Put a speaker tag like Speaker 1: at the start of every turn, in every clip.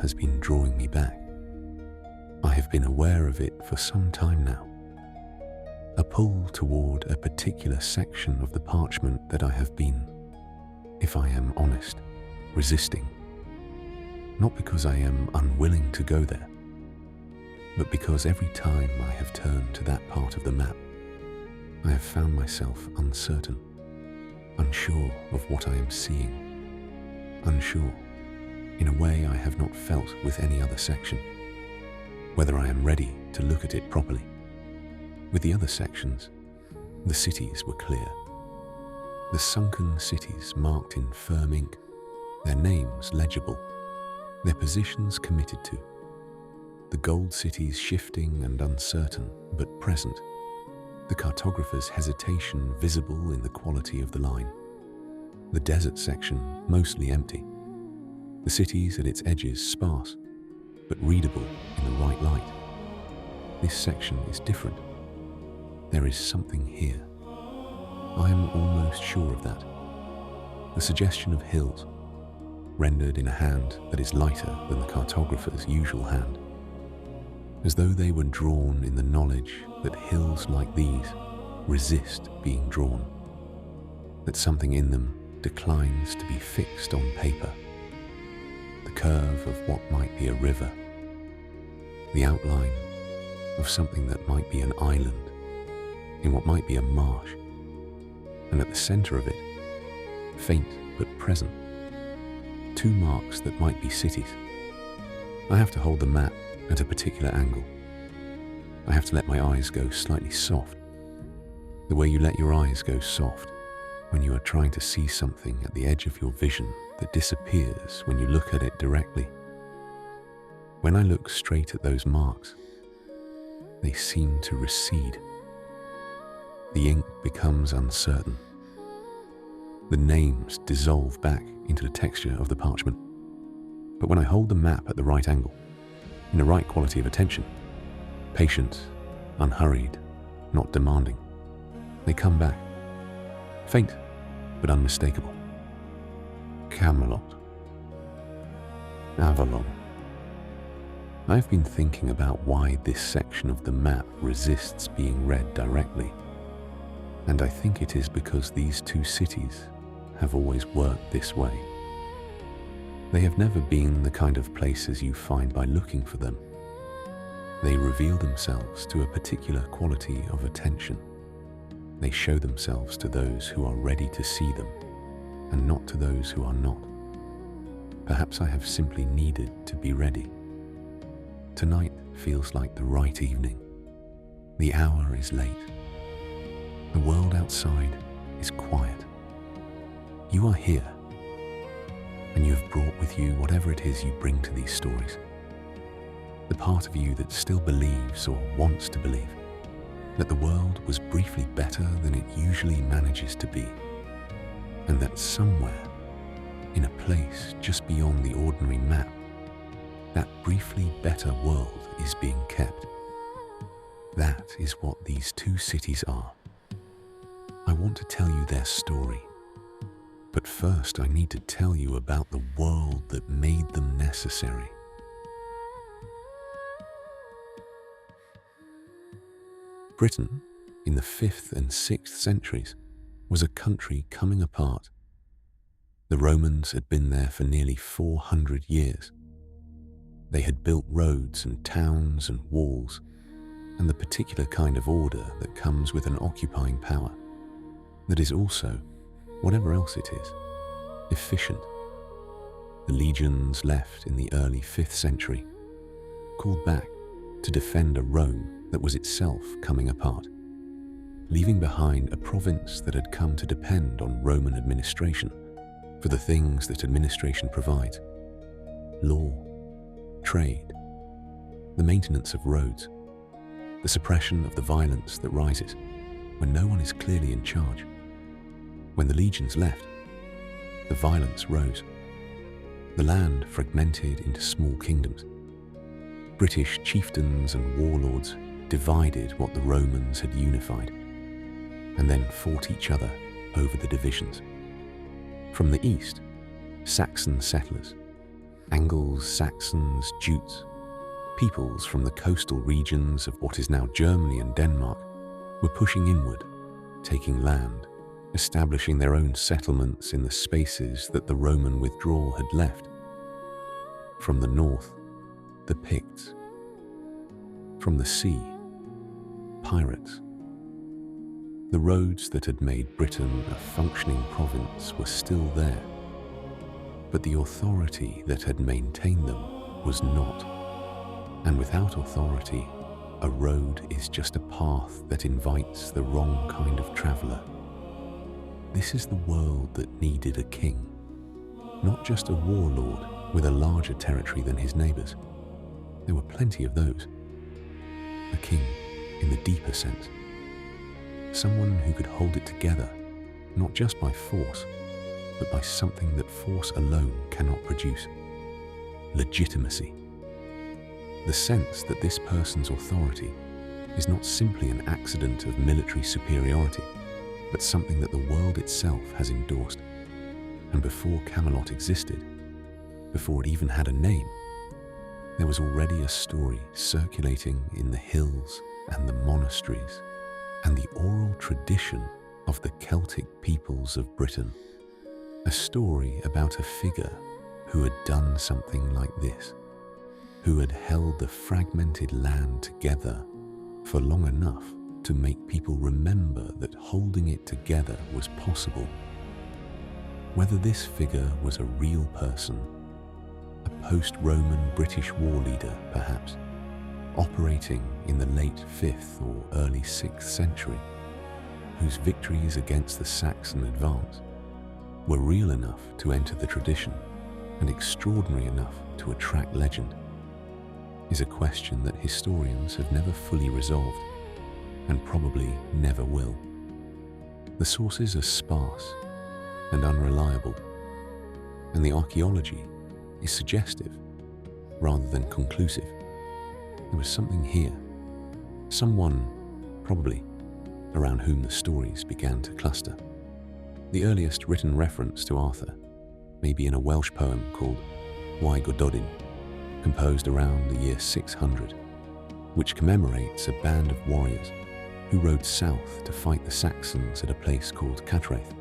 Speaker 1: has been drawing me back. I have been aware of it for some time now. A pull toward a particular section of the parchment that I have been, if I am honest, resisting. Not because I am unwilling to go there, but because every time I have turned to that part of the map, I have found myself uncertain, unsure of what I am seeing, unsure in a way I have not felt with any other section, whether I am ready to look at it properly. With the other sections, the cities were clear. The sunken cities marked in firm ink, their names legible, their positions committed to. The gold cities shifting and uncertain, but present. The cartographer's hesitation visible in the quality of the line. The desert section mostly empty. The cities at its edges sparse, but readable in the right light. This section is different. There is something here. I am almost sure of that. The suggestion of hills, rendered in a hand that is lighter than the cartographer's usual hand, as though they were drawn in the knowledge that hills like these resist being drawn, that something in them declines to be fixed on paper. The curve of what might be a river, the outline of something that might be an island in what might be a marsh, and at the center of it, faint but present, two marks that might be cities. I have to hold the map at a particular angle. I have to let my eyes go slightly soft, the way you let your eyes go soft when you are trying to see something at the edge of your vision that disappears when you look at it directly. When I look straight at those marks, they seem to recede. The ink becomes uncertain. The names dissolve back into the texture of the parchment. But when I hold the map at the right angle, in the right quality of attention, patient, unhurried, not demanding, they come back, faint but unmistakable. Camelot. Avalon. I have been thinking about why this section of the map resists being read directly, and I think it is because these two cities have always worked this way. They have never been the kind of places you find by looking for them. They reveal themselves to a particular quality of attention. They show themselves to those who are ready to see them, and not to those who are not. Perhaps I have simply needed to be ready. Tonight feels like the right evening. The hour is late. The world outside is quiet. You are here, and you have brought with you whatever it is you bring to these stories. The part of you that still believes or wants to believe that the world was briefly better than it usually manages to be, and that somewhere, in a place just beyond the ordinary map, that briefly better world is being kept. That is what these two cities are. I want to tell you their story, but first I need to tell you about the world that made them necessary. Britain, in the 5th and 6th centuries, was a country coming apart. The Romans had been there for nearly 400 years. They had built roads and towns and walls, and the particular kind of order that comes with an occupying power, that is also, whatever else it is, efficient. The legions left in the early 5th century, called back to defend a Rome that was itself coming apart, leaving behind a province that had come to depend on Roman administration for the things that administration provides: law, trade, the maintenance of roads, the suppression of the violence that rises when no one is clearly in charge. When the legions left, the violence rose. The land fragmented into small kingdoms. British chieftains and warlords divided what the Romans had unified, and then fought each other over the divisions. From the east, Saxon settlers, Angles, Saxons, Jutes, peoples from the coastal regions of what is now Germany and Denmark were pushing inward, taking land, establishing their own settlements in the spaces that the Roman withdrawal had left. From the north, the Picts. From the sea, pirates. The roads that had made Britain a functioning province were still there, but the authority that had maintained them was not. And without authority, a road is just a path that invites the wrong kind of traveller. This is the world that needed a king, not just a warlord with a larger territory than his neighbours. There were plenty of those. A king in the deeper sense. Someone who could hold it together, not just by force, but by something that force alone cannot produce. Legitimacy. The sense that this person's authority is not simply an accident of military superiority, but something that the world itself has endorsed. And before Camelot existed, before it even had a name, there was already a story circulating in the hills and the monasteries and the oral tradition of the Celtic peoples of Britain. A story about a figure who had done something like this, who had held the fragmented land together for long enough to make people remember that holding it together was possible. Whether this figure was a real person, a post-Roman British war leader perhaps, operating in the late 5th or early 6th century, whose victories against the Saxon advance were real enough to enter the tradition and extraordinary enough to attract legend, is a question that historians have never fully resolved and probably never will. The sources are sparse and unreliable, and the archaeology is suggestive rather than conclusive. There was something here, someone, probably, around whom the stories began to cluster. The earliest written reference to Arthur may be in a Welsh poem called Y Gododin, composed around the year 600, which commemorates a band of warriors who rode south to fight the Saxons at a place called Catraeth,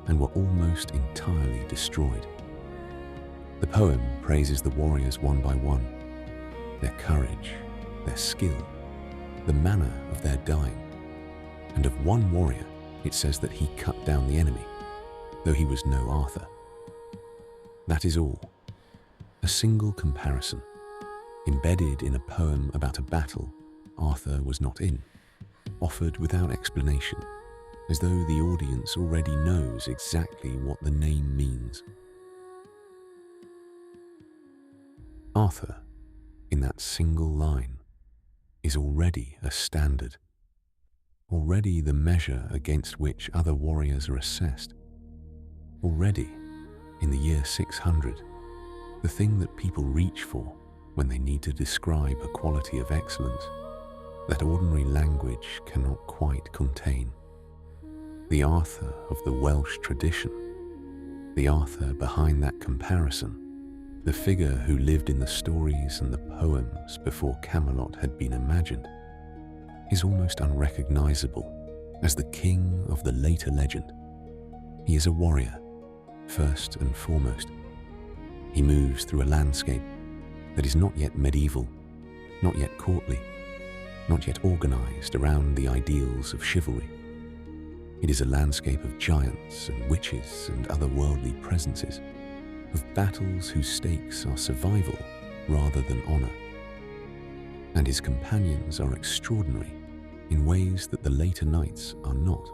Speaker 1: and were almost entirely destroyed. The poem praises the warriors one by one, their courage, their skill, the manner of their dying, and of one warrior it says that he cut down the enemy, though he was no Arthur. That is all. A single comparison, embedded in a poem about a battle Arthur was not in, offered without explanation, as though the audience already knows exactly what the name means. Arthur, in that single line, is already a standard, already the measure against which other warriors are assessed. Already, in the year 600, the thing that people reach for when they need to describe a quality of excellence that ordinary language cannot quite contain. The Arthur of the Welsh tradition, the Arthur behind that comparison, the figure who lived in the stories and the poems before Camelot had been imagined, is almost unrecognizable as the king of the later legend. He is a warrior, first and foremost. He moves through a landscape that is not yet medieval, not yet courtly, not yet organized around the ideals of chivalry. It is a landscape of giants and witches and other worldly presences, of battles whose stakes are survival rather than honor. And his companions are extraordinary in ways that the later knights are not.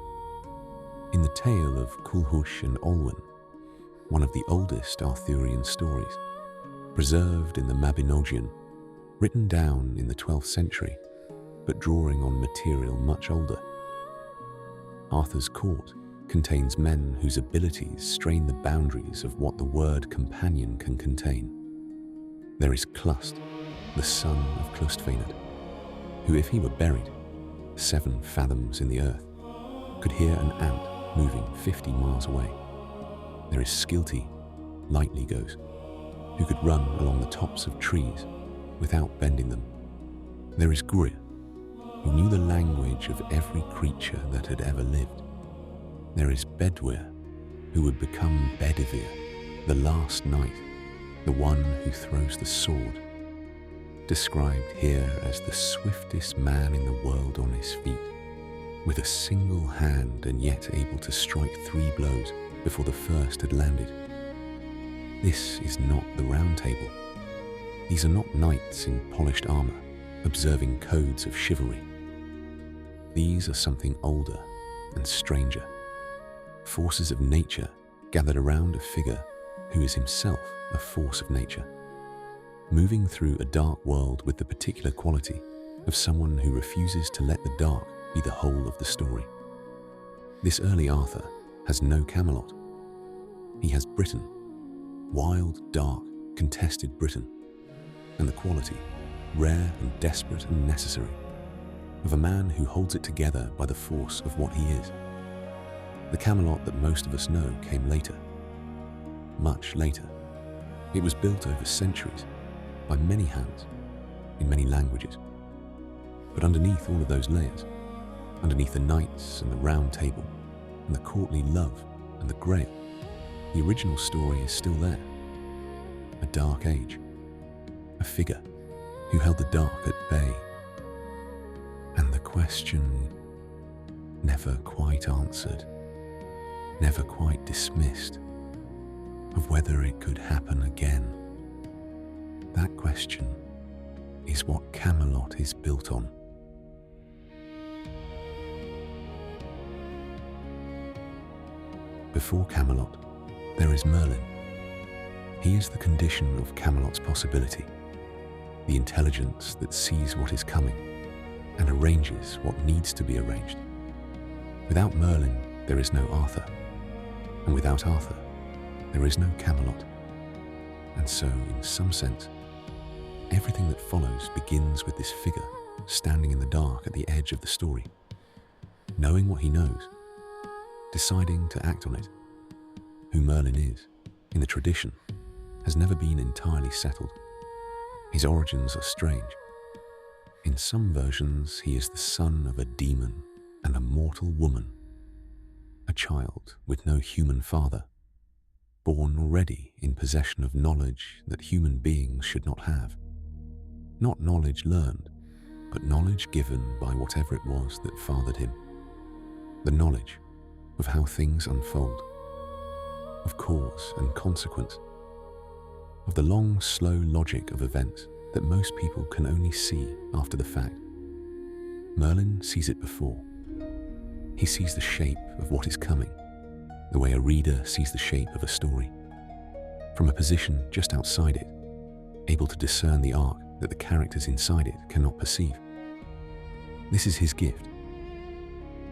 Speaker 1: In the tale of Culhwch and Olwen, one of the oldest Arthurian stories, preserved in the Mabinogion, written down in the 12th century, but drawing on material much older, Arthur's court contains men whose abilities strain the boundaries of what the word companion can contain. There is Clust, the son of Clwstfenod, who, if he were buried 7 fathoms in the earth, could hear an ant moving 50 miles away. There is Skilty, lightly goes, who could run along the tops of trees without bending them. There is Gwyr, who knew the language of every creature that had ever lived. There is Bedwyr, who would become Bedivere, the last knight, the one who throws the sword, described here as the swiftest man in the world on his feet, with a single hand and yet able to strike 3 blows before the first had landed. This is not the Round Table. These are not knights in polished armor, observing codes of chivalry. These are something older and stranger, forces of nature gathered around a figure who is himself a force of nature, moving through a dark world with the particular quality of someone who refuses to let the dark be the whole of the story. This early Arthur has no Camelot. He has Britain, wild, dark, contested Britain, and the quality, rare and desperate and necessary, of a man who holds it together by the force of what he is. The Camelot that most of us know came later, much later. It was built over centuries, by many hands, in many languages. But underneath all of those layers, underneath the knights and the Round Table, and the courtly love and the Grail, the original story is still there. A dark age, a figure who held the dark at bay, and the question never quite answered, never quite dismissed, of whether it could happen again. That question is what Camelot is built on. Before Camelot, there is Merlin. He is the condition of Camelot's possibility, the intelligence that sees what is coming and arranges what needs to be arranged. Without Merlin, there is no Arthur, and without Arthur, there is no Camelot. And so, in some sense, everything that follows begins with this figure standing in the dark at the edge of the story, knowing what he knows, deciding to act on it. Who Merlin is, in the tradition, has never been entirely settled. His origins are strange. In some versions, he is the son of a demon and a mortal woman, a child with no human father, born already in possession of knowledge that human beings should not have. Not knowledge learned, but knowledge given by whatever it was that fathered him. The knowledge of how things unfold, of cause and consequence, of the long, slow logic of events that most people can only see after the fact. Merlin sees it before. He sees the shape of what is coming, the way a reader sees the shape of a story, from a position just outside it, able to discern the arc that the characters inside it cannot perceive. This is his gift,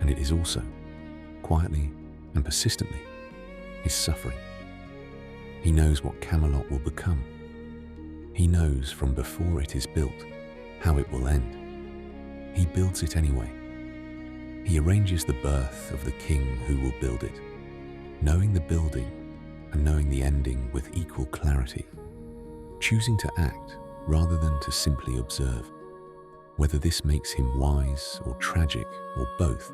Speaker 1: and it is also, quietly and persistently, his suffering. He knows what Camelot will become. He knows from before it is built how it will end. He builds it anyway. He arranges the birth of the king who will build it, knowing the building and knowing the ending with equal clarity, choosing to act rather than to simply observe. Whether this makes him wise or tragic or both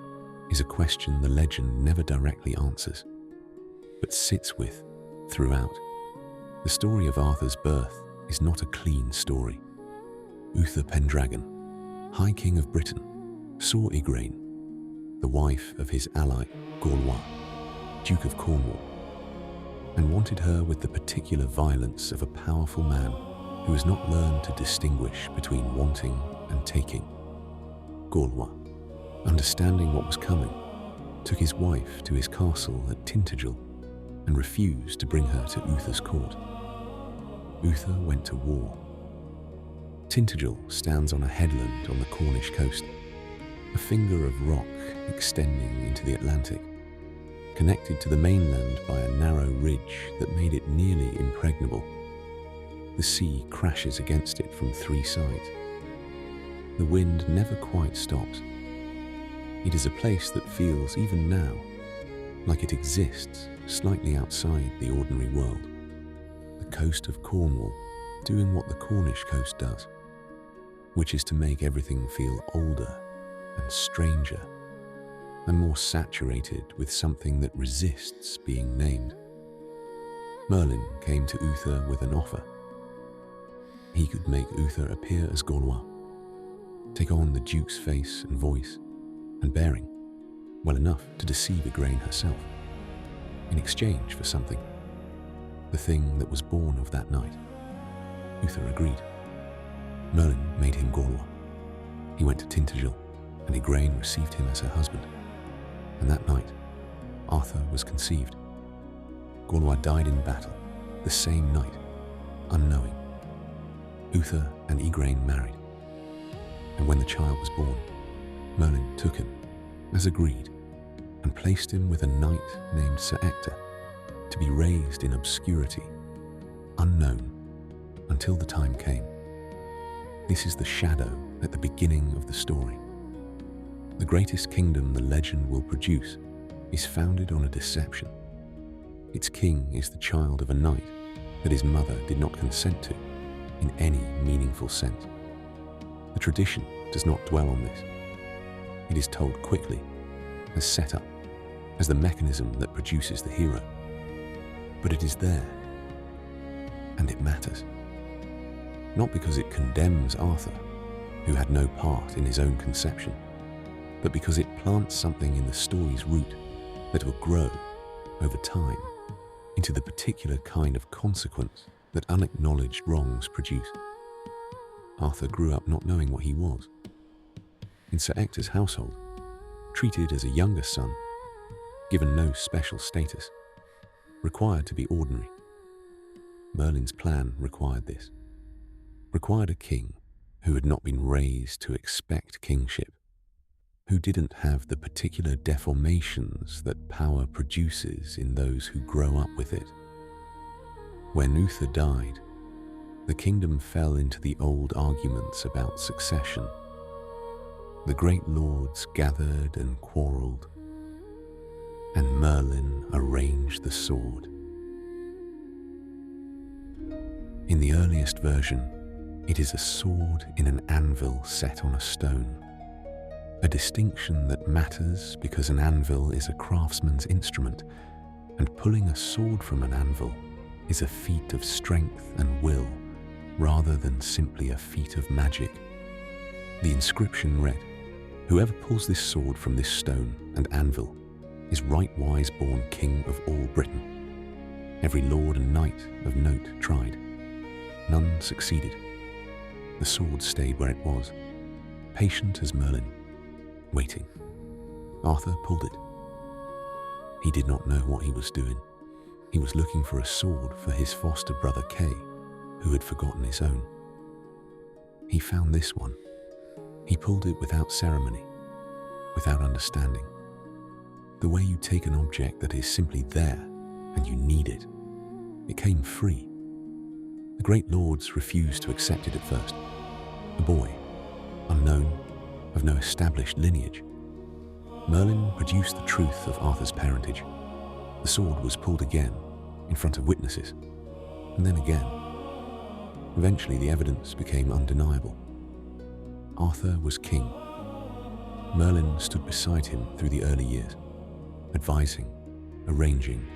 Speaker 1: is a question the legend never directly answers, but sits with throughout. The story of Arthur's birth is not a clean story. Uther Pendragon, High King of Britain, saw Igraine, the wife of his ally Gorlois, Duke of Cornwall, and wanted her with the particular violence of a powerful man who has not learned to distinguish between wanting and taking. Gorlois, understanding what was coming, took his wife to his castle at Tintagel and refused to bring her to Uther's court. Uther went to war. Tintagel stands on a headland on the Cornish coast, a finger of rock extending into the Atlantic, connected to the mainland by a narrow ridge that made it nearly impregnable. The sea crashes against it from 3 sides. The wind never quite stops. It is a place that feels, even now, like it exists slightly outside the ordinary world. the coast of Cornwall doing what the Cornish coast does, which is to make everything feel older and stranger and more saturated with something that resists being named. Merlin came to Uther with an offer. He could make Uther appear as Gaulois, take on the Duke's face and voice and bearing well enough to deceive Igraine herself, in exchange for something, the thing that was born of that night. Uther agreed. Merlin made him Gaulois. He went to Tintagel, and Igraine received him as her husband. And that night, Arthur was conceived. Gaulois died in battle, the same night, unknowing. Uther and Igraine married. And when the child was born, Merlin took him, as agreed, and placed him with a knight named Sir Ector, to be raised in obscurity, unknown, until the time came. This is the shadow at the beginning of the story. The greatest kingdom the legend will produce is founded on a deception. Its king is the child of a knight that his mother did not consent to in any meaningful sense. The tradition does not dwell on this. It is told quickly, as set up, as the mechanism that produces the hero. But it is there, and it matters. Not because it condemns Arthur, who had no part in his own conception, but because it plants something in the story's root that will grow, over time, into the particular kind of consequence that unacknowledged wrongs produce. Arthur grew up not knowing what he was. In Sir Ector's household, treated as a younger son, given no special status, required to be ordinary. Merlin's plan required this. Required a king who had not been raised to expect kingship, who didn't have the particular deformations that power produces in those who grow up with it. When Uther died, the kingdom fell into the old arguments about succession. The great lords gathered and quarreled, and Merlin arranged the sword. In the earliest version, it is a sword in an anvil set on a stone, a distinction that matters because an anvil is a craftsman's instrument, and pulling a sword from an anvil is a feat of strength and will, rather than simply a feat of magic. The inscription read, "Whoever pulls this sword from this stone and anvil is right-wise born king of all Britain. Every lord and knight of note tried. None succeeded. The sword stayed where it was, patient as Merlin, waiting. Arthur pulled it. He did not know what he was doing. He was looking for a sword for his foster brother Kay, who had forgotten his own. He found this one. He pulled it without ceremony, without understanding. The way you take an object that is simply there and you need it. It came free. The great lords refused to accept it at first. A boy, unknown, of no established lineage. Merlin produced the truth of Arthur's parentage. The sword was pulled again, in front of witnesses, and then again. Eventually the evidence became undeniable. Arthur was king. Merlin stood beside him through the early years, advising, arranging,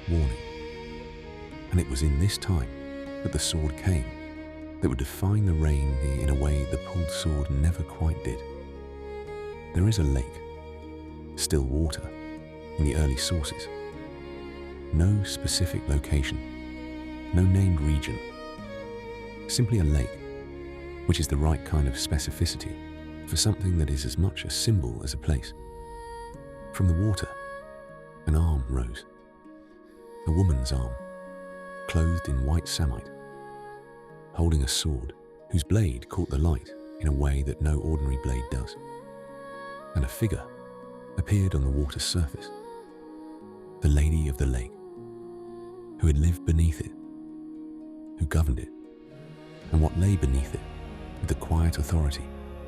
Speaker 1: warning. And it was in this time that the sword came, that would define the reign in a way the pulled sword never quite did. There is a lake, still water, in the early sources. No specific location, no named region. Simply a lake, which is the right kind of specificity for something that is as much a symbol as a place. From the water, an arm rose. A woman's arm, clothed in white samite, holding a sword whose blade caught the light in a way that no ordinary blade does. And a figure appeared on the water's surface, the Lady of the Lake, who had lived beneath it, who governed it, and what lay beneath it with the quiet authority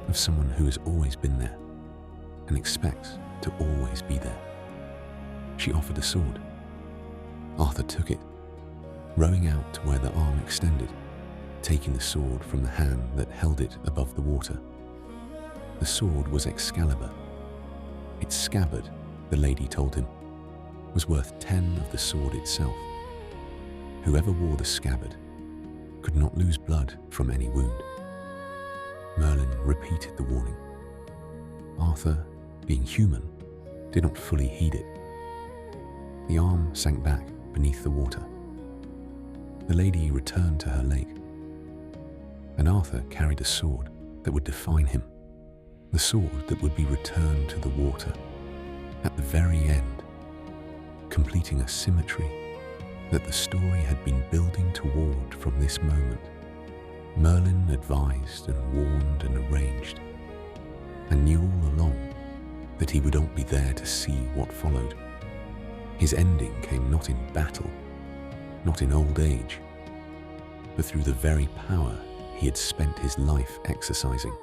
Speaker 1: of someone who has always been there and expects to always be there. She offered a sword. Arthur took it. rowing out to where the arm extended, taking the sword from the hand that held it above the water. The sword was Excalibur. Its scabbard, the lady told him, was worth 10 of the sword itself. Whoever wore the scabbard could not lose blood from any wound. Merlin repeated the warning. Arthur, being human, did not fully heed it. The arm sank back beneath the water. The lady returned to her lake, and Arthur carried a sword that would define him, the sword that would be returned to the water at the very end, completing a symmetry that the story had been building toward from this moment. Merlin advised and warned and arranged, and knew all along that he would not be there to see what followed. His ending came not in battle, not in old age, but through the very power he had spent his life exercising.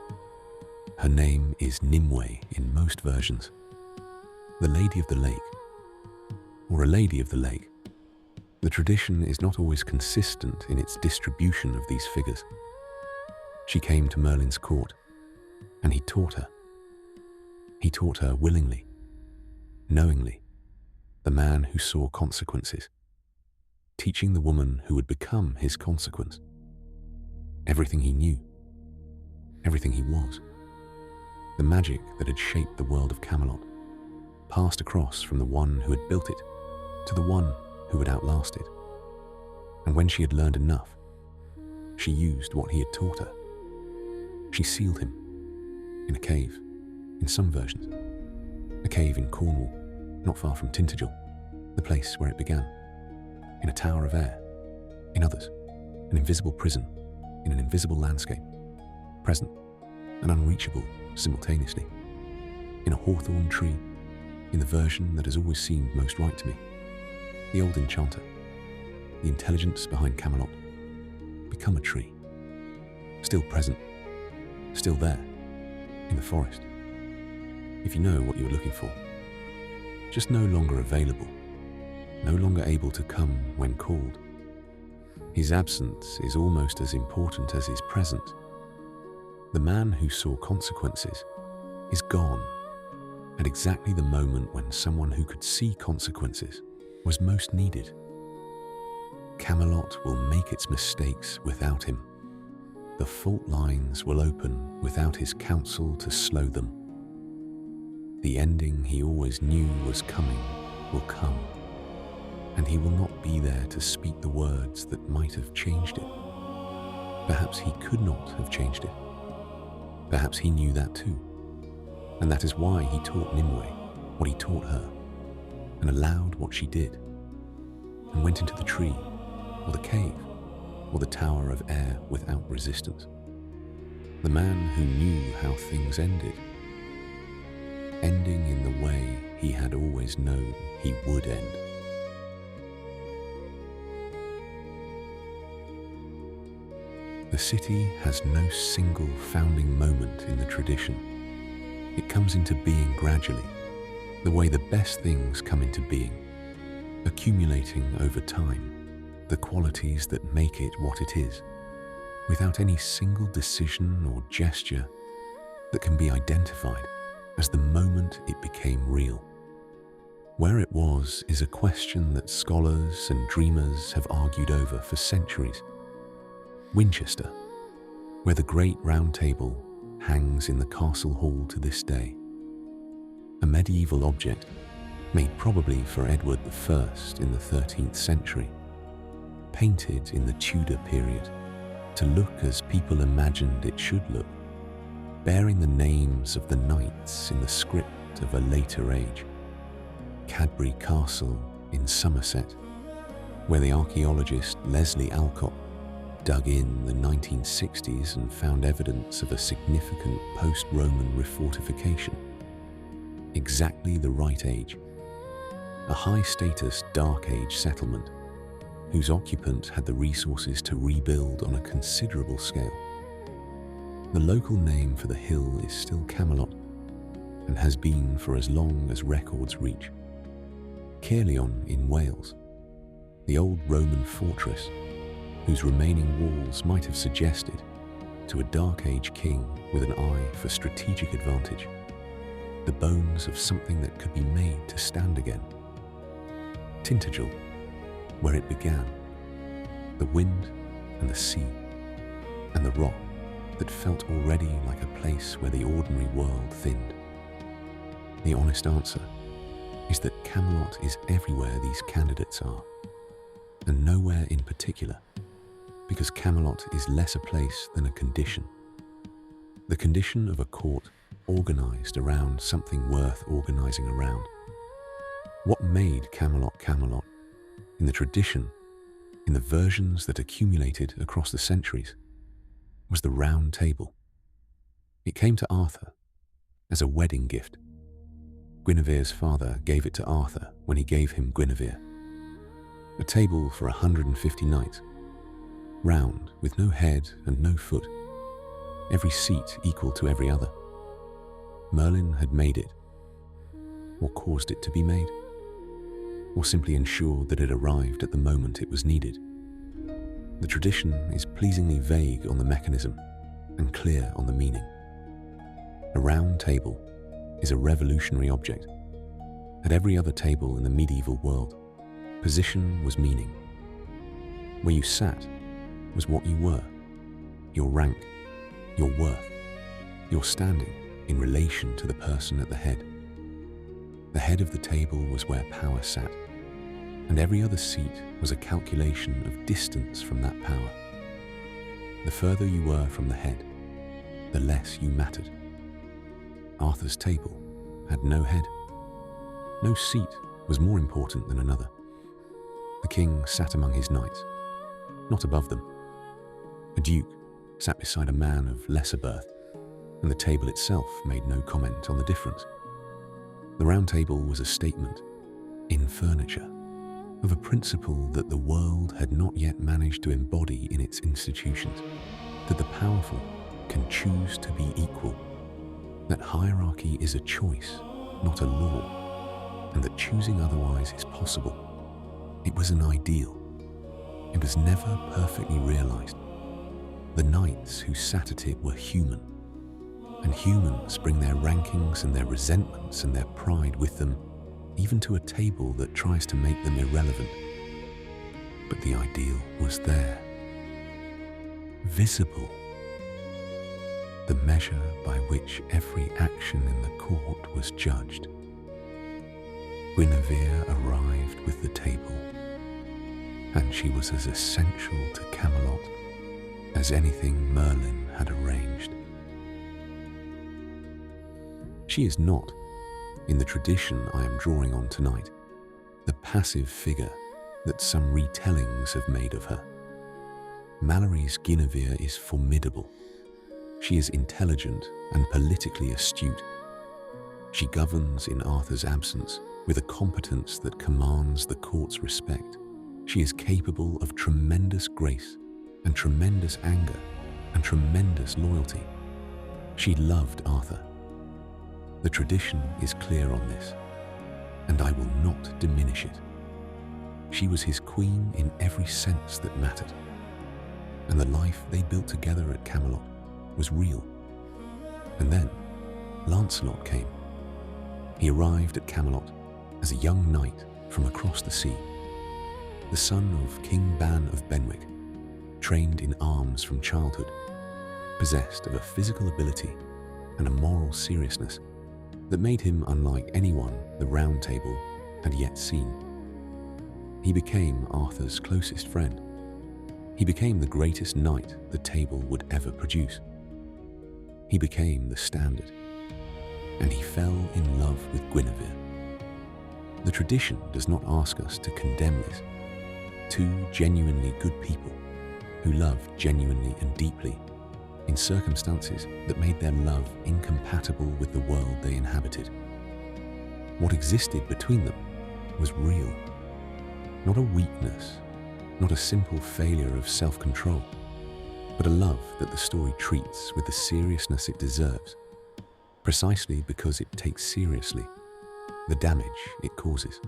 Speaker 1: Her name is Nimue in most versions, the Lady of the Lake, or a Lady of the Lake. The tradition is not always consistent in its distribution of these figures. She came to Merlin's court, and he taught her. He taught her willingly, knowingly, the man who saw consequences, teaching the woman who would become his consequence. Everything he knew, everything he was, the magic that had shaped the world of Camelot, passed across from the one who had built it to the one who would outlast it. And when she had learned enough, she used what he had taught her. She sealed him in a cave, in some versions, a cave in Cornwall, not far from Tintagel, the place where it began, in a tower of air, in others, an invisible prison, in an invisible landscape, present and unreachable simultaneously, in a hawthorn tree, in the version that has always seemed most right to me, the old enchanter, the intelligence behind Camelot, become a tree, still present, still there, in the forest. If you know what you were looking for, just no longer available, no longer able to come when called. His absence is almost as important as his presence. The man who saw consequences is gone at exactly the moment when someone who could see consequences was most needed. Camelot will make its mistakes without him. The fault lines will open without his counsel to slow them. The ending he always knew was coming will come, and he will not be there to speak the words that might have changed it. Perhaps he could not have changed it. Perhaps he knew that too, and that is why he taught Nimue what he taught her, and allowed what she did, and went into the tree, or the cave, or the tower of air without resistance. The man who knew how things ended, ending in the way he had always known he would end. The city has no single founding moment in the tradition. It comes into being gradually, the way the best things come into being, accumulating over time the qualities that make it what it is, without any single decision or gesture that can be identified as the moment it became real. Where it was is a question that scholars and dreamers have argued over for centuries. Winchester, where the great round table hangs in the castle hall to this day, a medieval object made probably for Edward I in the 13th century, painted in the Tudor period to look as people imagined it should look, bearing the names of the knights in the script of a later age. Cadbury Castle in Somerset, where the archaeologist Leslie Alcott dug in the 1960s and found evidence of a significant post-Roman refortification. Exactly the right age. A high-status Dark Age settlement whose occupant had the resources to rebuild on a considerable scale. The local name for the hill is still Camelot, and has been for as long as records reach. Caerleon in Wales, the old Roman fortress, whose remaining walls might have suggested to a Dark Age king with an eye for strategic advantage, the bones of something that could be made to stand again. Tintagel, where it began, the wind and the sea, and the rock that felt already like a place where the ordinary world thinned. The honest answer is that Camelot is everywhere these candidates are, and nowhere in particular, because Camelot is less a place than a condition. The condition of a court organized around something worth organizing around. What made Camelot Camelot, in the tradition, in the versions that accumulated across the centuries, was the Round Table. It came to Arthur as a wedding gift. Guinevere's father gave it to Arthur when he gave him Guinevere. A table for 150 knights, round with no head and no foot, every seat equal to every other. Merlin had made it, or caused it to be made, or simply ensured that it arrived at the moment it was needed. The tradition is pleasingly vague on the mechanism and clear on the meaning. A round table is a revolutionary object. At every other table in the medieval world, position was meaning. Where you sat was what you were, your rank, your worth, your standing in relation to the person at the head. The head of the table was where power sat, and every other seat was a calculation of distance from that power. The further you were from the head, the less you mattered. Arthur's table had no head. No seat was more important than another. The king sat among his knights, not above them. A duke sat beside a man of lesser birth, and the table itself made no comment on the difference. The Round Table was a statement, in furniture, of a principle that the world had not yet managed to embody in its institutions, that the powerful can choose to be equal, that hierarchy is a choice, not a law, and that choosing otherwise is possible. It was an ideal. It was never perfectly realized. The knights who sat at it were human, and humans bring their rankings and their resentments and their pride with them, even to a table that tries to make them irrelevant. But the ideal was there, visible, the measure by which every action in the court was judged. Guinevere arrived with the table, and she was as essential to Camelot as anything Merlin had arranged. She is not, in the tradition I am drawing on tonight, the passive figure that some retellings have made of her. Malory's Guinevere is formidable. She is intelligent and politically astute. She governs in Arthur's absence with a competence that commands the court's respect. She is capable of tremendous grace and tremendous anger and tremendous loyalty. She loved Arthur. The tradition is clear on this, and I will not diminish it. She was his queen in every sense that mattered, and the life they built together at Camelot was real. And then Lancelot came. He arrived at Camelot as a young knight from across the sea, the son of King Ban of Benwick, trained in arms from childhood, possessed of a physical ability and a moral seriousness that made him unlike anyone the Round Table had yet seen. He became Arthur's closest friend. He became the greatest knight the table would ever produce. He became the standard, and he fell in love with Guinevere. The tradition does not ask us to condemn this. Two genuinely good people who loved genuinely and deeply in circumstances that made their love incompatible with the world they inhabited. What existed between them was real, not a weakness, not a simple failure of self-control, but a love that the story treats with the seriousness it deserves, precisely because it takes seriously the damage it causes.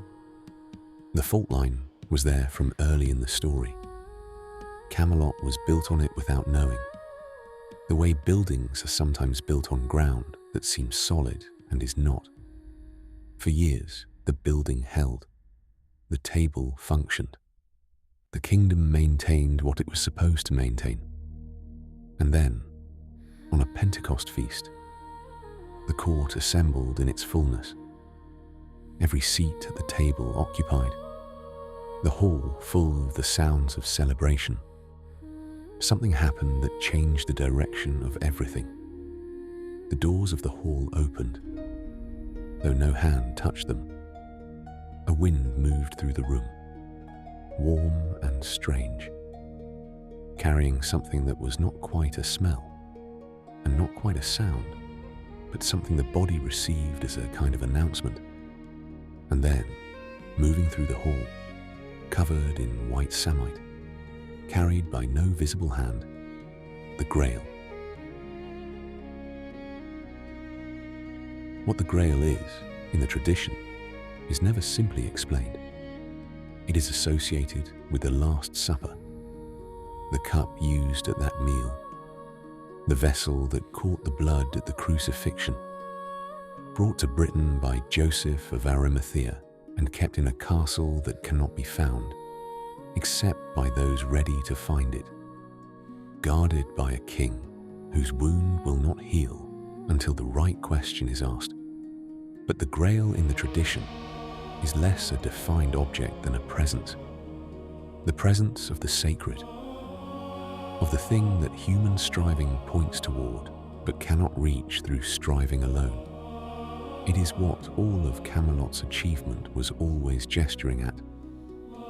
Speaker 1: The fault line was there from early in the story. Camelot was built on it without knowing, the way buildings are sometimes built on ground that seems solid and is not. For years, the building held. The table functioned. The kingdom maintained what it was supposed to maintain. And then, on a Pentecost feast, the court assembled in its fullness. Every seat at the table occupied. The hall full of the sounds of celebration. Something happened that changed the direction of everything. The doors of the hall opened, though no hand touched them. A wind moved through the room, warm and strange, carrying something that was not quite a smell, and not quite a sound, but something the body received as a kind of announcement. And then, moving through the hall, covered in white samite, carried by no visible hand, the Grail. What the Grail is, in the tradition, is never simply explained. It is associated with the Last Supper, the cup used at that meal, the vessel that caught the blood at the crucifixion, brought to Britain by Joseph of Arimathea and kept in a castle that cannot be found, except by those ready to find it, guarded by a king whose wound will not heal until the right question is asked. But the Grail in the tradition is less a defined object than a presence, the presence of the sacred, of the thing that human striving points toward but cannot reach through striving alone. It is what all of Camelot's achievement was always gesturing at,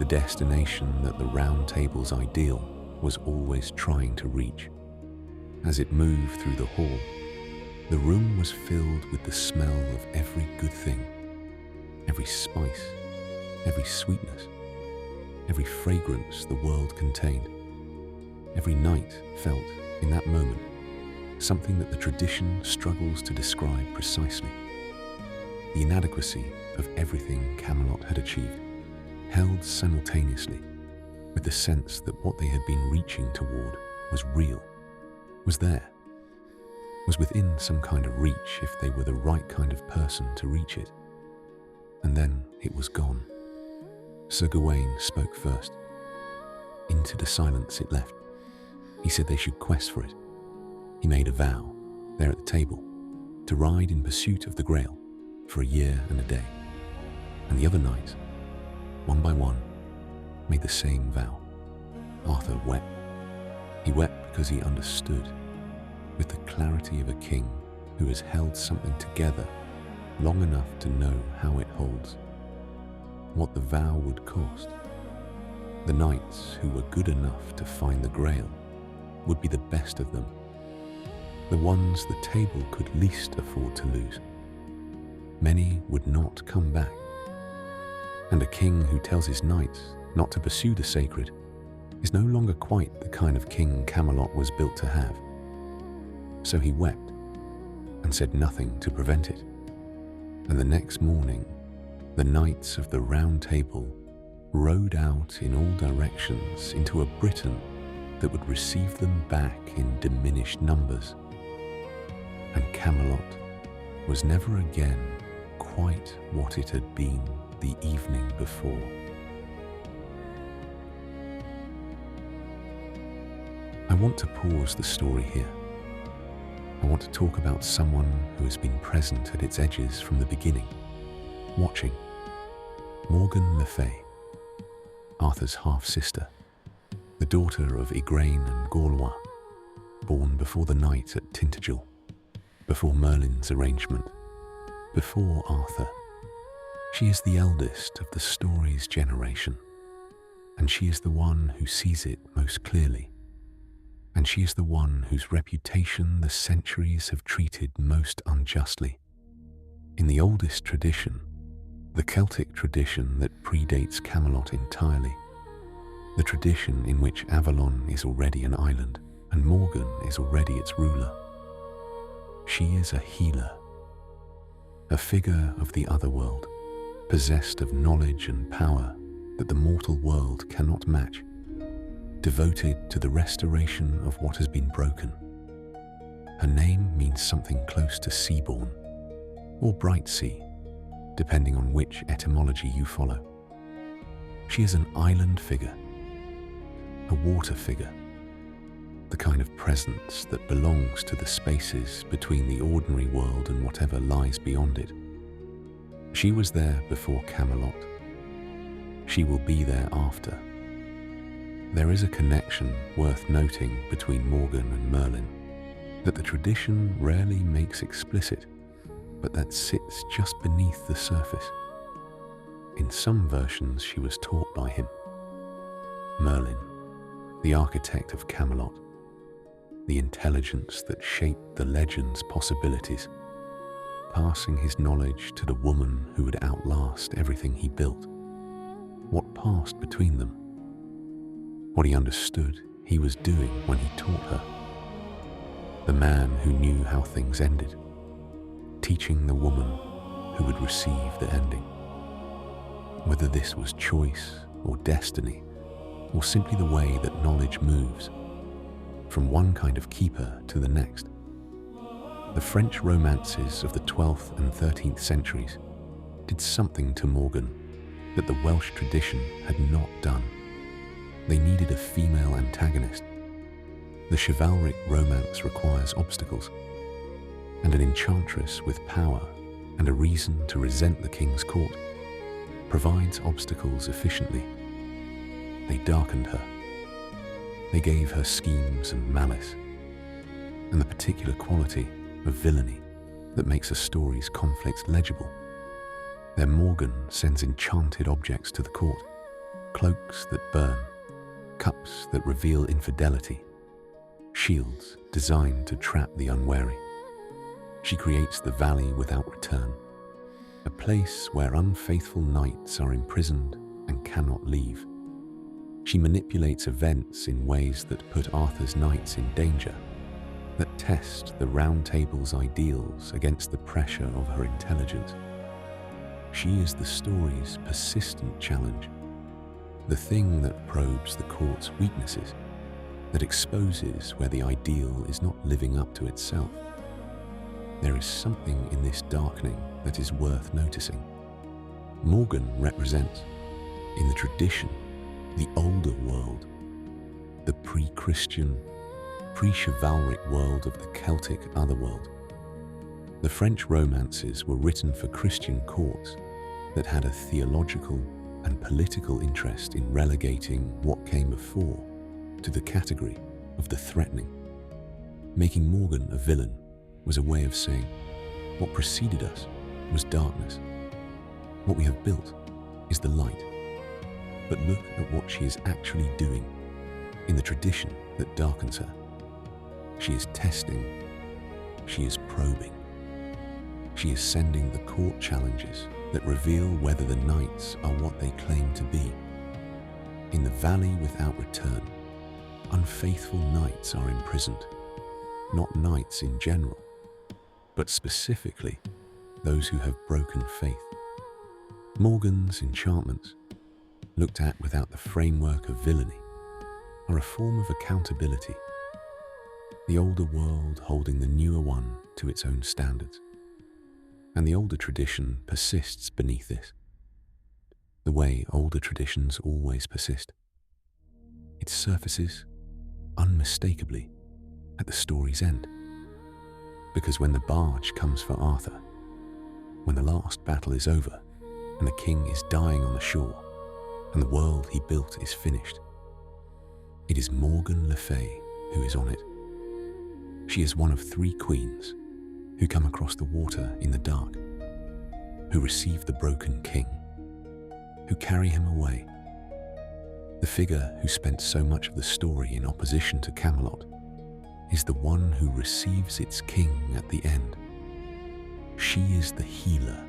Speaker 1: the destination that the Round Table's ideal was always trying to reach. As it moved through the hall, the room was filled with the smell of every good thing, every spice, every sweetness, every fragrance the world contained. Every knight felt, in that moment, something that the tradition struggles to describe precisely. The inadequacy of everything Camelot had achieved, held simultaneously with the sense that what they had been reaching toward was real, was there, was within some kind of reach if they were the right kind of person to reach it. And then it was gone. Sir Gawain spoke first. Into the silence it left. He said they should quest for it. He made a vow, there at the table, to ride in pursuit of the Grail for a year and a day. And the other knights, one by one, made the same vow. Arthur wept. He wept because he understood, with the clarity of a king who has held something together long enough to know how it holds, what the vow would cost. The knights who were good enough to find the Grail would be the best of them, the ones the table could least afford to lose. Many would not come back, and a king who tells his knights not to pursue the sacred is no longer quite the kind of king Camelot was built to have. So he wept and said nothing to prevent it. And the next morning, the knights of the Round Table rode out in all directions into a Britain that would receive them back in diminished numbers. And Camelot was never again quite what it had been the evening before. I want to pause the story here. I want to talk about someone who has been present at its edges from the beginning, watching. Morgan Le Fay, Arthur's half-sister, the daughter of Igraine and Gorlois, born before the night at Tintagel, before Merlin's arrangement, before Arthur. She is the eldest of the story's generation, and she is the one who sees it most clearly, and she is the one whose reputation the centuries have treated most unjustly. In the oldest tradition, the Celtic tradition that predates Camelot entirely, the tradition in which Avalon is already an island and Morgan is already its ruler, she is a healer, a figure of the other world, possessed of knowledge and power that the mortal world cannot match, devoted to the restoration of what has been broken. Her name means something close to seaborn, or bright sea, depending on which etymology you follow. She is an island figure, a water figure, the kind of presence that belongs to the spaces between the ordinary world and whatever lies beyond it. She was there before Camelot. She will be there after. There is a connection worth noting between Morgan and Merlin that the tradition rarely makes explicit, but that sits just beneath the surface. In some versions, she was taught by him. Merlin, the architect of Camelot, the intelligence that shaped the legend's possibilities, passing his knowledge to the woman who would outlast everything he built. What passed between them? What he understood he was doing when he taught her. The man who knew how things ended, teaching the woman who would receive the ending. Whether this was choice or destiny, or simply the way that knowledge moves, from one kind of keeper to the next. The French romances of the 12th and 13th centuries did something to Morgan that the Welsh tradition had not done. They needed a female antagonist. The chivalric romance requires obstacles, and an enchantress with power and a reason to resent the king's court provides obstacles efficiently. They darkened her. They gave her schemes and malice, and the particular quality of villainy that makes a story's conflicts legible. Their Morgan sends enchanted objects to the court, cloaks that burn, cups that reveal infidelity, shields designed to trap the unwary. She creates the valley without return, a place where unfaithful knights are imprisoned and cannot leave. She manipulates events in ways that put Arthur's knights in danger, that test the Round Table's ideals against the pressure of her intelligence. She is the story's persistent challenge, the thing that probes the court's weaknesses, that exposes where the ideal is not living up to itself. There is something in this darkening that is worth noticing. Morgan represents, in the tradition, the older world, the pre-Christian, pre-chivalric world of the Celtic otherworld. The French romances were written for Christian courts that had a theological and political interest in relegating what came before to the category of the threatening. Making Morgan a villain was a way of saying, what preceded us was darkness. What we have built is the light. But look at what she is actually doing in the tradition that darkens her. She is testing. She is probing. She is sending the court challenges that reveal whether the knights are what they claim to be. In the valley without return, unfaithful knights are imprisoned. Not knights in general, but specifically those who have broken faith. Morgan's enchantments, looked at without the framework of villainy, are a form of accountability, the older world holding the newer one to its own standards. And the older tradition persists beneath this, the way older traditions always persist. It surfaces unmistakably at the story's end. Because when the barge comes for Arthur, when the last battle is over and the king is dying on the shore and the world he built is finished, it is Morgan Le Fay who is on it. She is one of 3 queens who come across the water in the dark, who receive the broken king, who carry him away. The figure who spent so much of the story in opposition to Camelot is the one who receives its king at the end. She is the healer.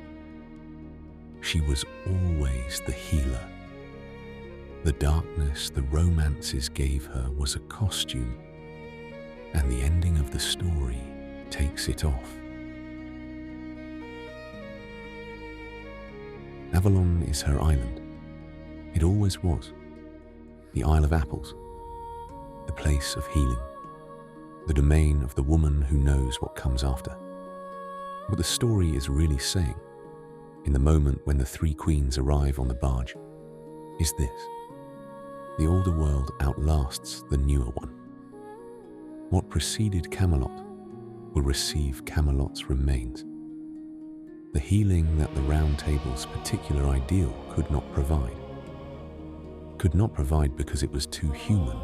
Speaker 1: She was always the healer. The darkness the romances gave her was a costume, and the ending of the story takes it off. Avalon is her island. It always was. The Isle of Apples, the place of healing, the domain of the woman who knows what comes after. What the story is really saying, in the moment when the three queens arrive on the barge, is this: the older world outlasts the newer one. What preceded Camelot will receive Camelot's remains. The healing that the Round Table's particular ideal could not provide. Could not provide because it was too human,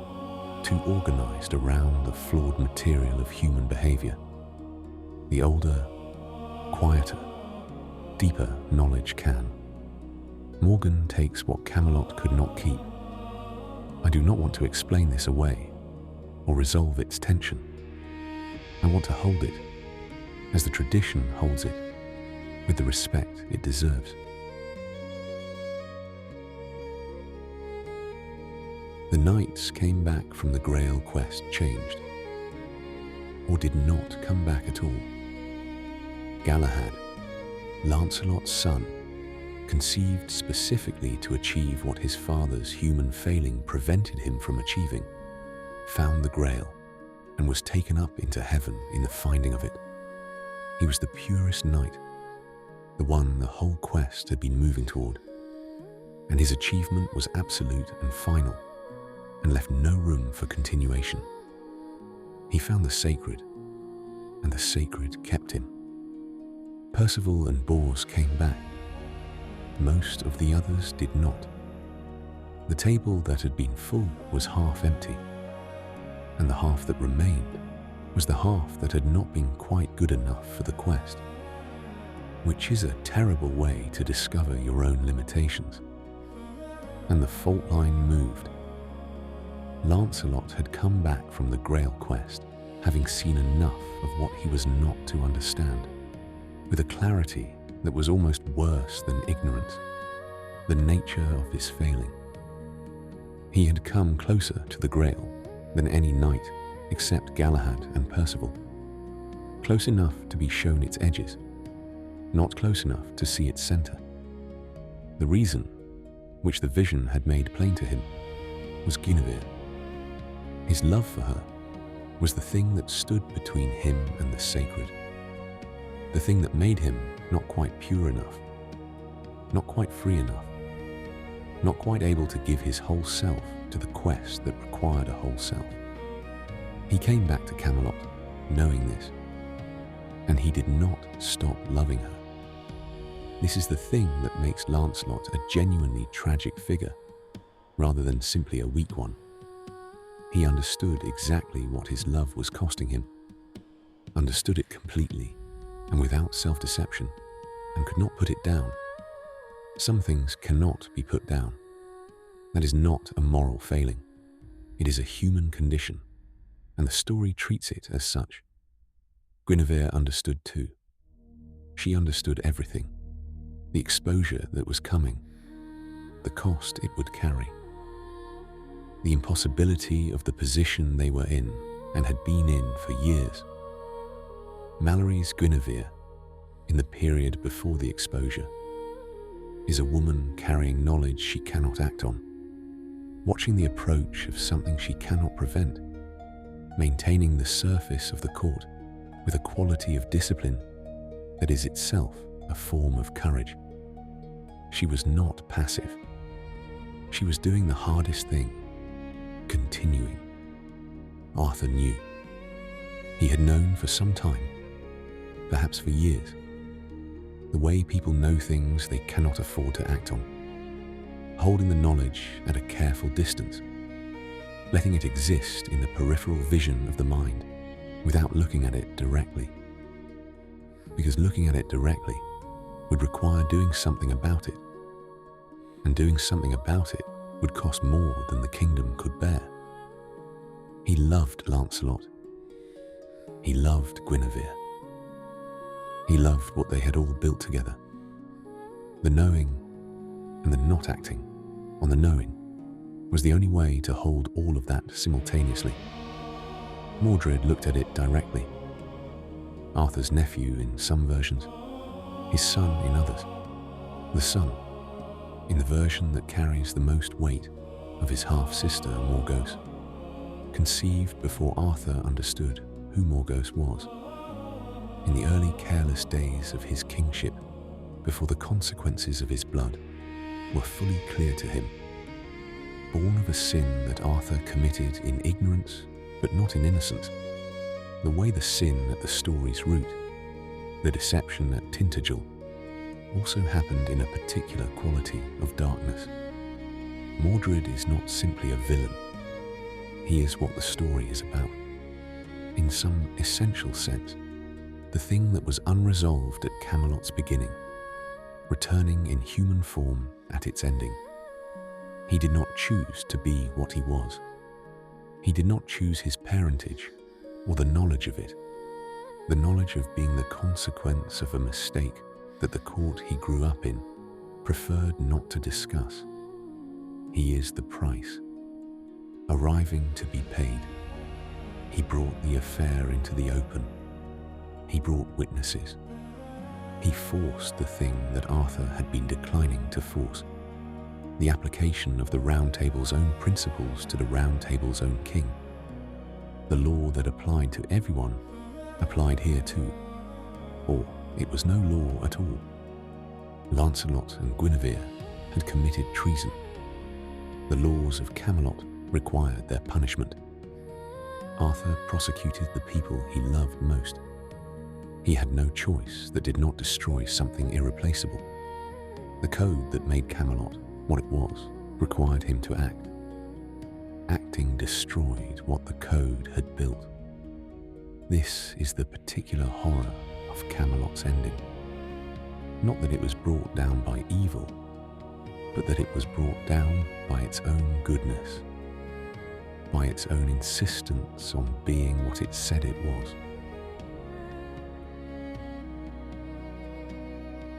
Speaker 1: too organized around the flawed material of human behavior. The older, quieter, deeper knowledge can. Morgan takes what Camelot could not keep. I do not want to explain this away or resolve its tension. I want to hold it as the tradition holds it, with the respect it deserves. The knights came back from the Grail quest changed, or did not come back at all. Galahad, Lancelot's son, conceived specifically to achieve what his father's human failing prevented him from achieving, found the Grail, and was taken up into heaven in the finding of it. He was the purest knight, the one the whole quest had been moving toward, and his achievement was absolute and final, and left no room for continuation. He found the sacred, and the sacred kept him. Percival and Bors came back. Most of the others did not. The table that had been full was half empty, and the half that remained was the half that had not been quite good enough for the quest, which is a terrible way to discover your own limitations. And the fault line moved. Lancelot had come back from the Grail quest, having seen enough of what he was not to understand, with a clarity that was almost worse than ignorance, the nature of his failing. He had come closer to the Grail than any knight except Galahad and Percival, close enough to be shown its edges, not close enough to see its center. The reason, which the vision had made plain to him, was Guinevere. His love for her was the thing that stood between him and the sacred, the thing that made him not quite pure enough, not quite free enough, not quite able to give his whole self to the quest that required a whole self. He came back to Camelot knowing this, and he did not stop loving her. This is the thing that makes Lancelot a genuinely tragic figure, rather than simply a weak one. He understood exactly what his love was costing him, understood it completely and without self-deception, and could not put it down. Some things cannot be put down. That is not a moral failing. It is a human condition, and the story treats it as such. Guinevere understood too. She understood everything, the exposure that was coming, the cost it would carry, the impossibility of the position they were in and had been in for years. Mallory's Guinevere, in the period before the exposure, is a woman carrying knowledge she cannot act on, watching the approach of something she cannot prevent, maintaining the surface of the court with a quality of discipline that is itself a form of courage. She was not passive. She was doing the hardest thing, continuing. Arthur knew. He had known for some time, perhaps for years, the way people know things they cannot afford to act on, holding the knowledge at a careful distance, letting it exist in the peripheral vision of the mind without looking at it directly. Because looking at it directly would require doing something about it, and doing something about it would cost more than the kingdom could bear. He loved Lancelot. He loved Guinevere. He loved what they had all built together. The knowing and the not acting on the knowing was the only way to hold all of that simultaneously. Mordred looked at it directly. Arthur's nephew in some versions, his son in others. The son, in the version that carries the most weight of his half-sister Morgause, conceived before Arthur understood who Morgause was. In the early careless days of his kingship, before the consequences of his blood were fully clear to him, born of a sin that Arthur committed in ignorance but not in innocence, the way the sin at the story's root, the deception at Tintagel, also happened in a particular quality of darkness. Mordred is not simply a villain. He is what the story is about. In some essential sense, the thing that was unresolved at Camelot's beginning, returning in human form at its ending. He did not choose to be what he was. He did not choose his parentage or the knowledge of it, the knowledge of being the consequence of a mistake that the court he grew up in preferred not to discuss. He is the price, arriving to be paid. He brought the affair into the open. He brought witnesses. He forced the thing that Arthur had been declining to force, the application of the Round Table's own principles to the Round Table's own king. The law that applied to everyone applied here too, or it was no law at all. Lancelot and Guinevere had committed treason. The laws of Camelot required their punishment. Arthur prosecuted the people he loved most. He had no choice that did not destroy something irreplaceable. The code that made Camelot what it was required him to act. Acting destroyed what the code had built. This is the particular horror of Camelot's ending. Not that it was brought down by evil, but that it was brought down by its own goodness, by its own insistence on being what it said it was.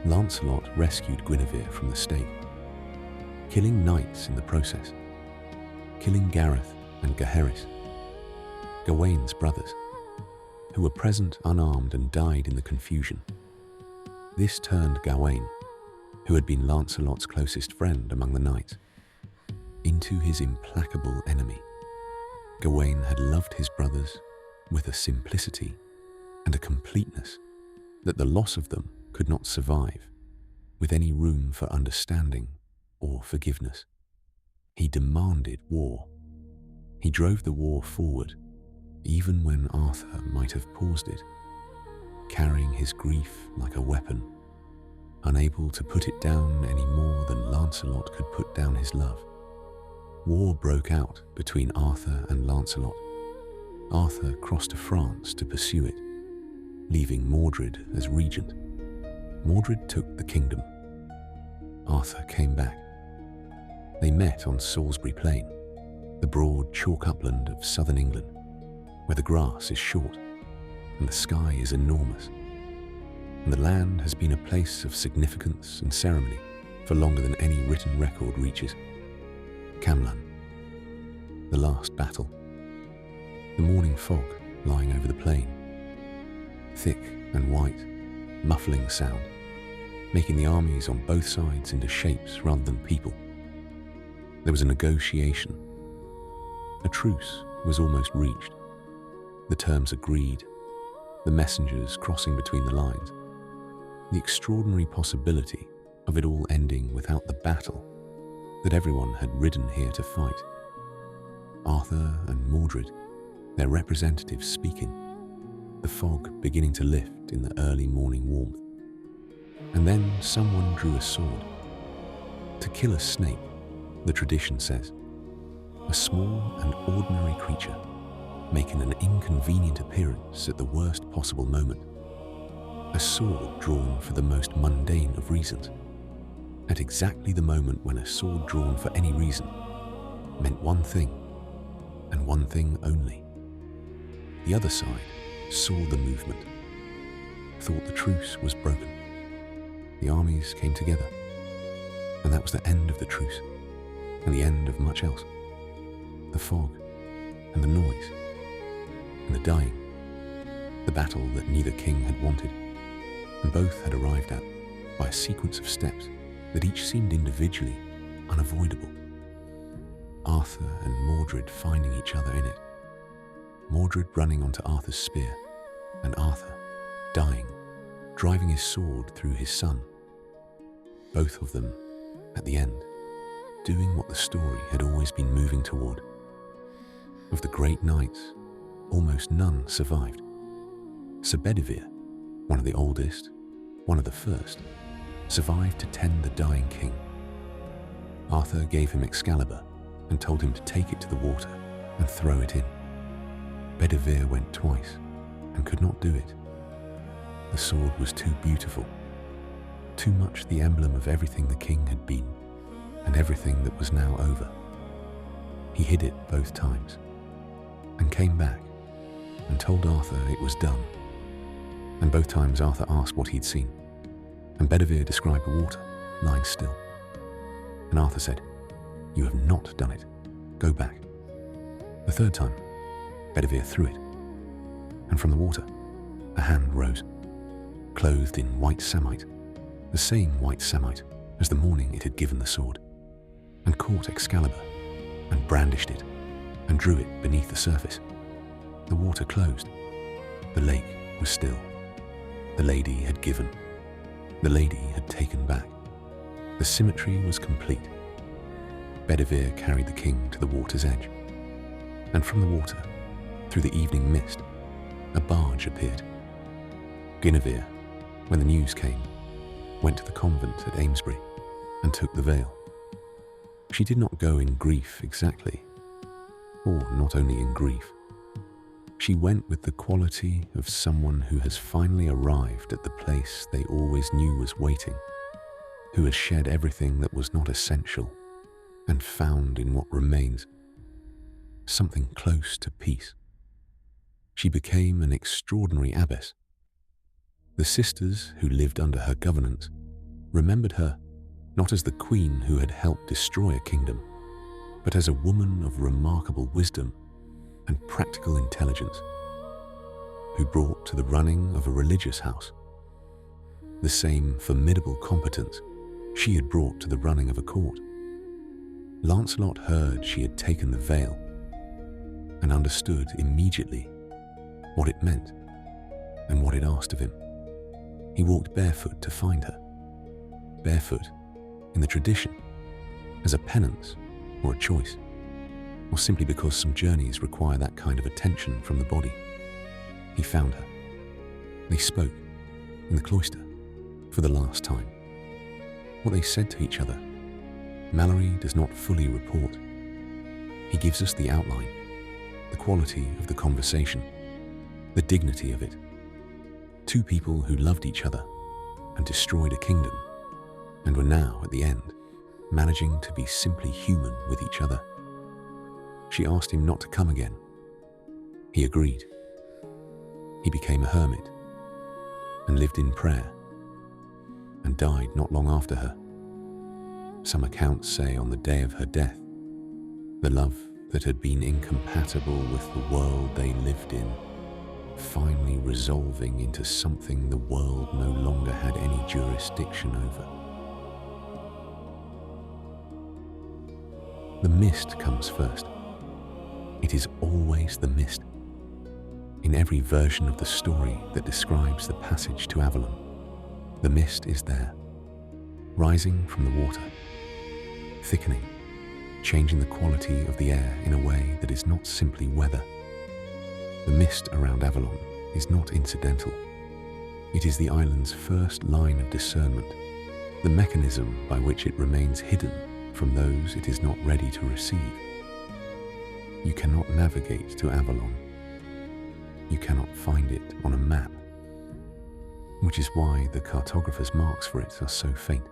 Speaker 1: Lancelot rescued Guinevere from the stake, killing knights in the process, killing Gareth and Gaheris, Gawain's brothers, who were present unarmed and died in the confusion. This turned Gawain, who had been Lancelot's closest friend among the knights, into his implacable enemy. Gawain had loved his brothers with a simplicity and a completeness that the loss of them could not survive with any room for understanding or forgiveness. He demanded war. He drove the war forward, even when Arthur might have paused it, carrying his grief like a weapon, unable to put it down any more than Lancelot could put down his love. War broke out between Arthur and Lancelot. Arthur crossed to France to pursue it, leaving Mordred as regent. Mordred took the kingdom. Arthur came back. They met on Salisbury Plain, the broad chalk upland of southern England, where the grass is short and the sky is enormous, and the land has been a place of significance and ceremony for longer than any written record reaches. Camelot, the last battle, the morning fog lying over the plain, thick and white, muffling sound, making the armies on both sides into shapes rather than people. There was a negotiation. A truce was almost reached. The terms agreed, the messengers crossing between the lines. The extraordinary possibility of it all ending without the battle that everyone had ridden here to fight. Arthur and Mordred, their representatives speaking, the fog beginning to lift in the early morning warmth. And then someone drew a sword. To kill a snake, the tradition says, a small and ordinary creature, making an inconvenient appearance at the worst possible moment. A sword drawn for the most mundane of reasons, at exactly the moment when a sword drawn for any reason meant one thing, and one thing only. The other side saw the movement, thought the truce was broken. The armies came together, and that was the end of the truce, and the end of much else. The fog, and the noise, and the dying, the battle that neither king had wanted, and both had arrived at by a sequence of steps that each seemed individually unavoidable. Arthur and Mordred finding each other in it. Mordred running onto Arthur's spear, and Arthur dying, driving his sword through his son. Both of them, at the end, doing what the story had always been moving toward. Of the great knights, almost none survived. Sir Bedivere, one of the oldest, one of the first, survived to tend the dying king. Arthur gave him Excalibur and told him to take it to the water and throw it in. Bedivere went twice and could not do it. The sword was too beautiful, too much the emblem of everything the king had been and everything that was now over. He hid it both times and came back and told Arthur it was done. And both times Arthur asked what he'd seen, and Bedivere described the water lying still. And Arthur said, "You have not done it. Go back." The third time, Bedivere threw it, and from the water, a hand rose, clothed in white samite, the same white samite as the morning it had given the sword, and caught Excalibur, and brandished it, and drew it beneath the surface. The water closed. The lake was still. The lady had given. The lady had taken back. The symmetry was complete. Bedivere carried the king to the water's edge, and from the water, through the evening mist, a barge appeared. Guinevere, when the news came, went to the convent at Amesbury and took the veil. She did not go in grief exactly, or not only in grief. She went with the quality of someone who has finally arrived at the place they always knew was waiting, who has shed everything that was not essential and found in what remains something close to peace. She became an extraordinary abbess. The sisters who lived under her governance remembered her not as the queen who had helped destroy a kingdom, but as a woman of remarkable wisdom and practical intelligence, who brought to the running of a religious house the same formidable competence she had brought to the running of a court. Lancelot heard she had taken the veil and understood immediately what it meant and what it asked of him. He walked barefoot to find her, barefoot in the tradition, as a penance or a choice, or simply because some journeys require that kind of attention from the body. He found her. They spoke in the cloister for the last time. What they said to each other, Mallory does not fully report. He gives us the outline, the quality of the conversation, the dignity of it. Two people who loved each other and destroyed a kingdom, and were now, at the end, managing to be simply human with each other. She asked him not to come again. He agreed. He became a hermit and lived in prayer and died not long after her. Some accounts say on the day of her death, the love that had been incompatible with the world they lived in, finally resolving into something the world no longer had any jurisdiction over. The mist comes first. It is always the mist. In every version of the story that describes the passage to Avalon, the mist is there, rising from the water, thickening, changing the quality of the air in a way that is not simply weather. The mist around Avalon is not incidental. It is the island's first line of discernment, the mechanism by which it remains hidden from those it is not ready to receive. You cannot navigate to Avalon. You cannot find it on a map, which is why the cartographer's marks for it are so faint,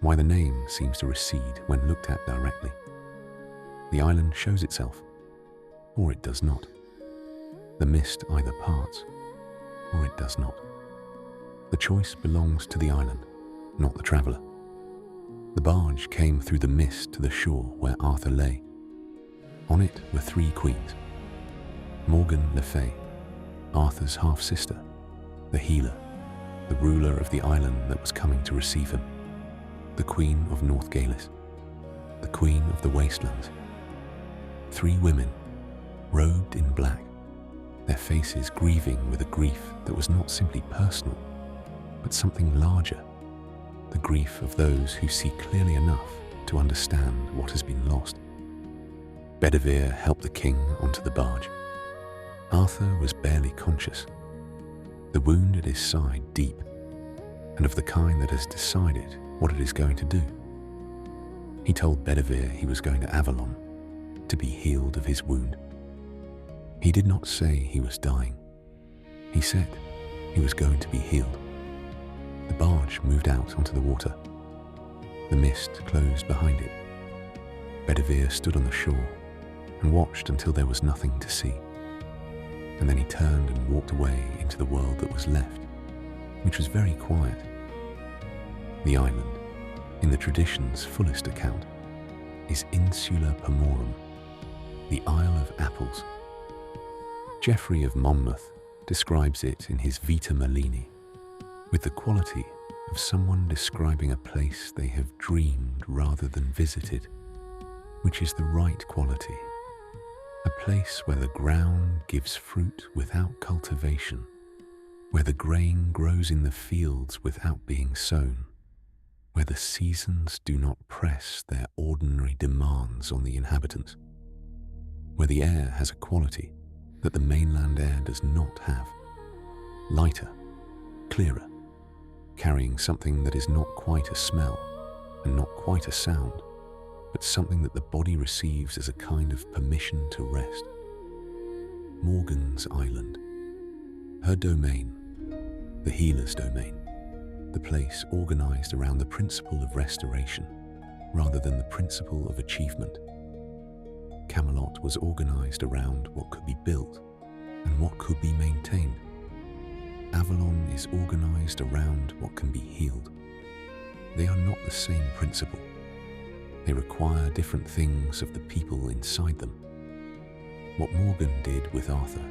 Speaker 1: why the name seems to recede when looked at directly. The island shows itself, or it does not. The mist either parts, or it does not. The choice belongs to the island, not the traveller. The barge came through the mist to the shore where Arthur lay. On it were three queens: Morgan le Fay, Arthur's half-sister, the healer, the ruler of the island that was coming to receive him. the Queen of North Galis, the Queen of the Wastelands. 3 women, robed in black, their faces grieving with a grief that was not simply personal, but something larger, the grief of those who see clearly enough to understand what has been lost. Bedivere helped the king onto the barge. Arthur was barely conscious, the wound at his side deep, and of the kind that has decided what it is going to do. He told Bedivere he was going to Avalon to be healed of his wound. He did not say he was dying. He said he was going to be healed. The barge moved out onto the water. The mist closed behind it. Bedivere stood on the shore and watched until there was nothing to see. And then he turned and walked away into the world that was left, which was very quiet. The island, in the tradition's fullest account, is Insula Pomorum, the Isle of Apples. Geoffrey of Monmouth describes it in his Vita Merlini with the quality of someone describing a place they have dreamed rather than visited, which is the right quality. A place where the ground gives fruit without cultivation, where the grain grows in the fields without being sown, where the seasons do not press their ordinary demands on the inhabitants, where the air has a quality that the mainland air does not have, lighter, clearer, carrying something that is not quite a smell and not quite a sound, but something that the body receives as a kind of permission to rest. Morgan's Island, her domain, the healer's domain, the place organized around the principle of restoration rather than the principle of achievement. Camelot was organized around what could be built and what could be maintained. Avalon is organized around what can be healed. They are not the same principle. They require different things of the people inside them. What Morgan did with Arthur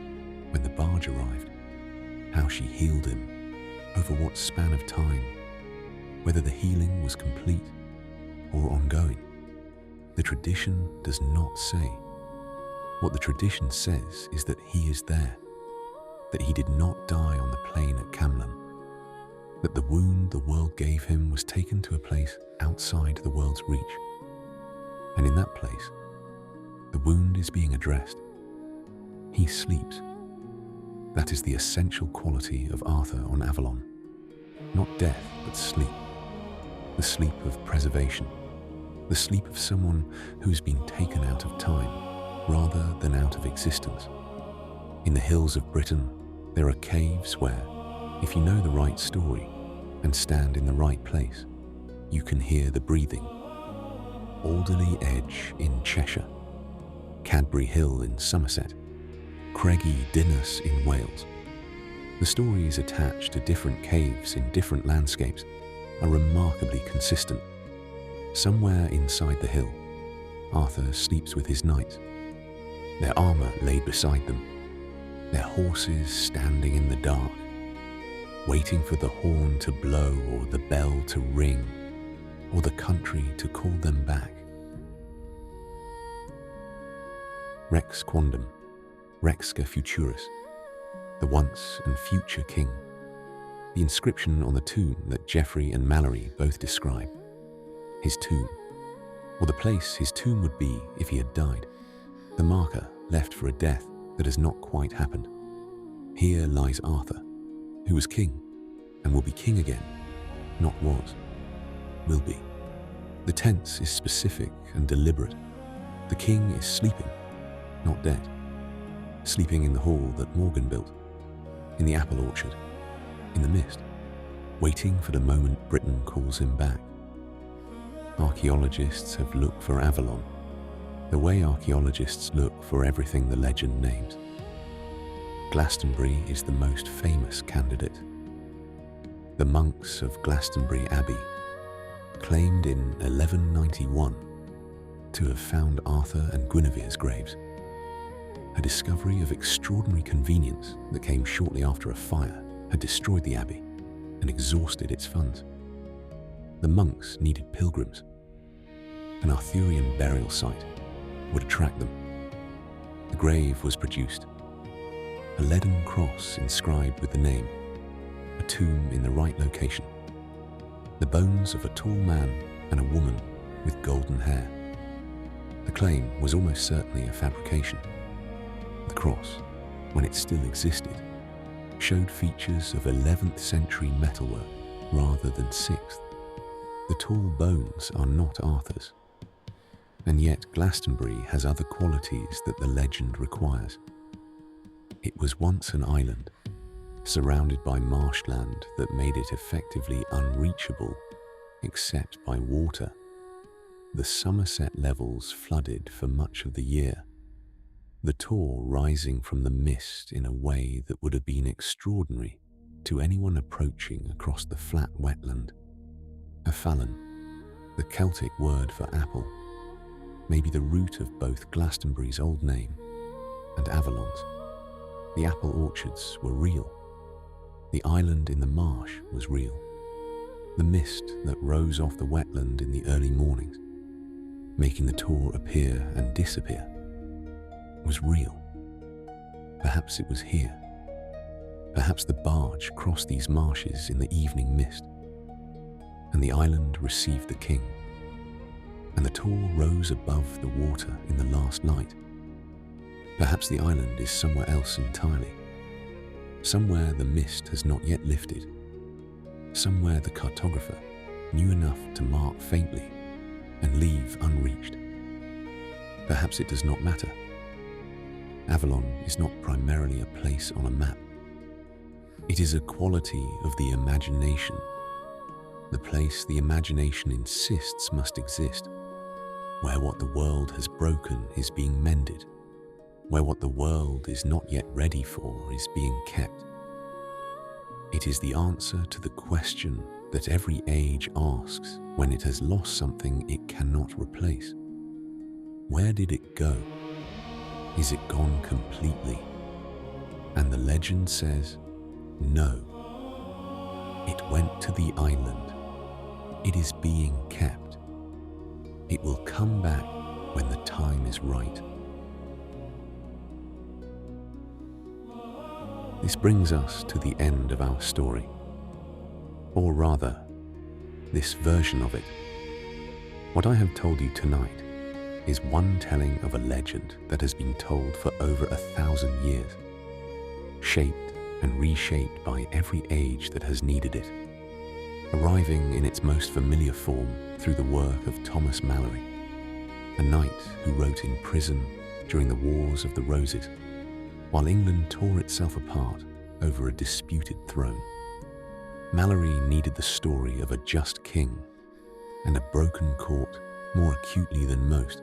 Speaker 1: when the barge arrived, how she healed him, over what span of time, whether the healing was complete or ongoing, the tradition does not say. What the tradition says is that he is there, that he did not die on the plain at Camelot, that the wound the world gave him was taken to a place outside the world's reach. And in that place, the wound is being addressed. He sleeps. That is the essential quality of Arthur on Avalon. Not death, but sleep. The sleep of preservation. The sleep of someone who has been taken out of time, rather than out of existence. In the hills of Britain, there are caves where, if you know the right story and stand in the right place, you can hear the breathing. Alderley Edge in Cheshire, Cadbury Hill in Somerset, Craigie Dinas in Wales. The stories attached to different caves in different landscapes are remarkably consistent. Somewhere inside the hill, Arthur sleeps with his knights, their armour laid beside them, their horses standing in the dark, waiting for the horn to blow or the bell to ring, or the country to call them back. Rex Quondam, Rexca Futurus, the once and future king. The inscription on the tomb that Geoffrey and Mallory both describe. His tomb, or the place his tomb would be if he had died. The marker left for a death that has not quite happened. Here lies Arthur, who was king and will be king again, not was, will be. The tense is specific and deliberate. The king is sleeping, not dead. Sleeping in the hall that Morgan built, in the apple orchard, in the mist, waiting for the moment Britain calls him back. Archaeologists have looked for Avalon, the way archaeologists look for everything the legend names. Glastonbury is the most famous candidate. The monks of Glastonbury Abbey claimed in 1191 to have found Arthur and Guinevere's graves, a discovery of extraordinary convenience that came shortly after a fire had destroyed the abbey and exhausted its funds. The monks needed pilgrims. An Arthurian burial site would attract them. The grave was produced. A leaden cross inscribed with the name, a tomb in the right location. The bones of a tall man and a woman with golden hair. The claim was almost certainly a fabrication. The cross, when it still existed, showed features of 11th century metalwork rather than 6th. The tall bones are not Arthur's. And yet Glastonbury has other qualities that the legend requires. It was once an island, surrounded by marshland that made it effectively unreachable except by water. The Somerset levels flooded for much of the year, the Tor rising from the mist in a way that would have been extraordinary to anyone approaching across the flat wetland. Avalon, the Celtic word for apple, may be the root of both Glastonbury's old name and Avalon's. The apple orchards were real. The island in the marsh was real. The mist that rose off the wetland in the early mornings, making the Tor appear and disappear, was real. Perhaps it was here. Perhaps the barge crossed these marshes in the evening mist, and the island received the king, and the Tor rose above the water in the last light. Perhaps the island is somewhere else entirely, somewhere the mist has not yet lifted, somewhere the cartographer knew enough to mark faintly and leave unreached. Perhaps it does not matter. Avalon is not primarily a place on a map. It is a quality of the imagination, the place the imagination insists must exist, where what the world has broken is being mended, where what the world is not yet ready for is being kept. It is the answer to the question that every age asks when it has lost something it cannot replace. Where did it go? Is it gone completely? And the legend says, no. It went to the island. It is being kept. It will come back when the time is right. This brings us to the end of our story. Or rather, this version of it. What I have told you tonight is one telling of a legend that has been told for over 1,000 years, shaped and reshaped by every age that has needed it, arriving in its most familiar form through the work of Thomas Malory, a knight who wrote in prison during the Wars of the Roses, while England tore itself apart over a disputed throne. Malory needed the story of a just king and a broken court more acutely than most,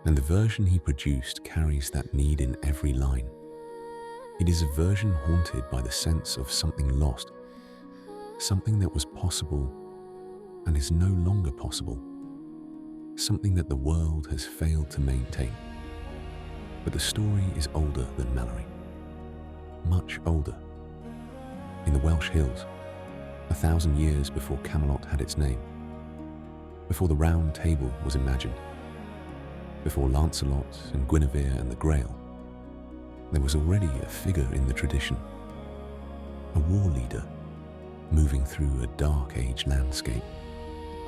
Speaker 1: and the version he produced carries that need in every line. It is a version haunted by the sense of something lost, something that was possible and is no longer possible, something that the world has failed to maintain. But the story is older than Malory, much older. In the Welsh hills, 1,000 years before Camelot had its name, before the Round Table was imagined, before Lancelot and Guinevere and the Grail, there was already a figure in the tradition, a war leader moving through a dark age landscape,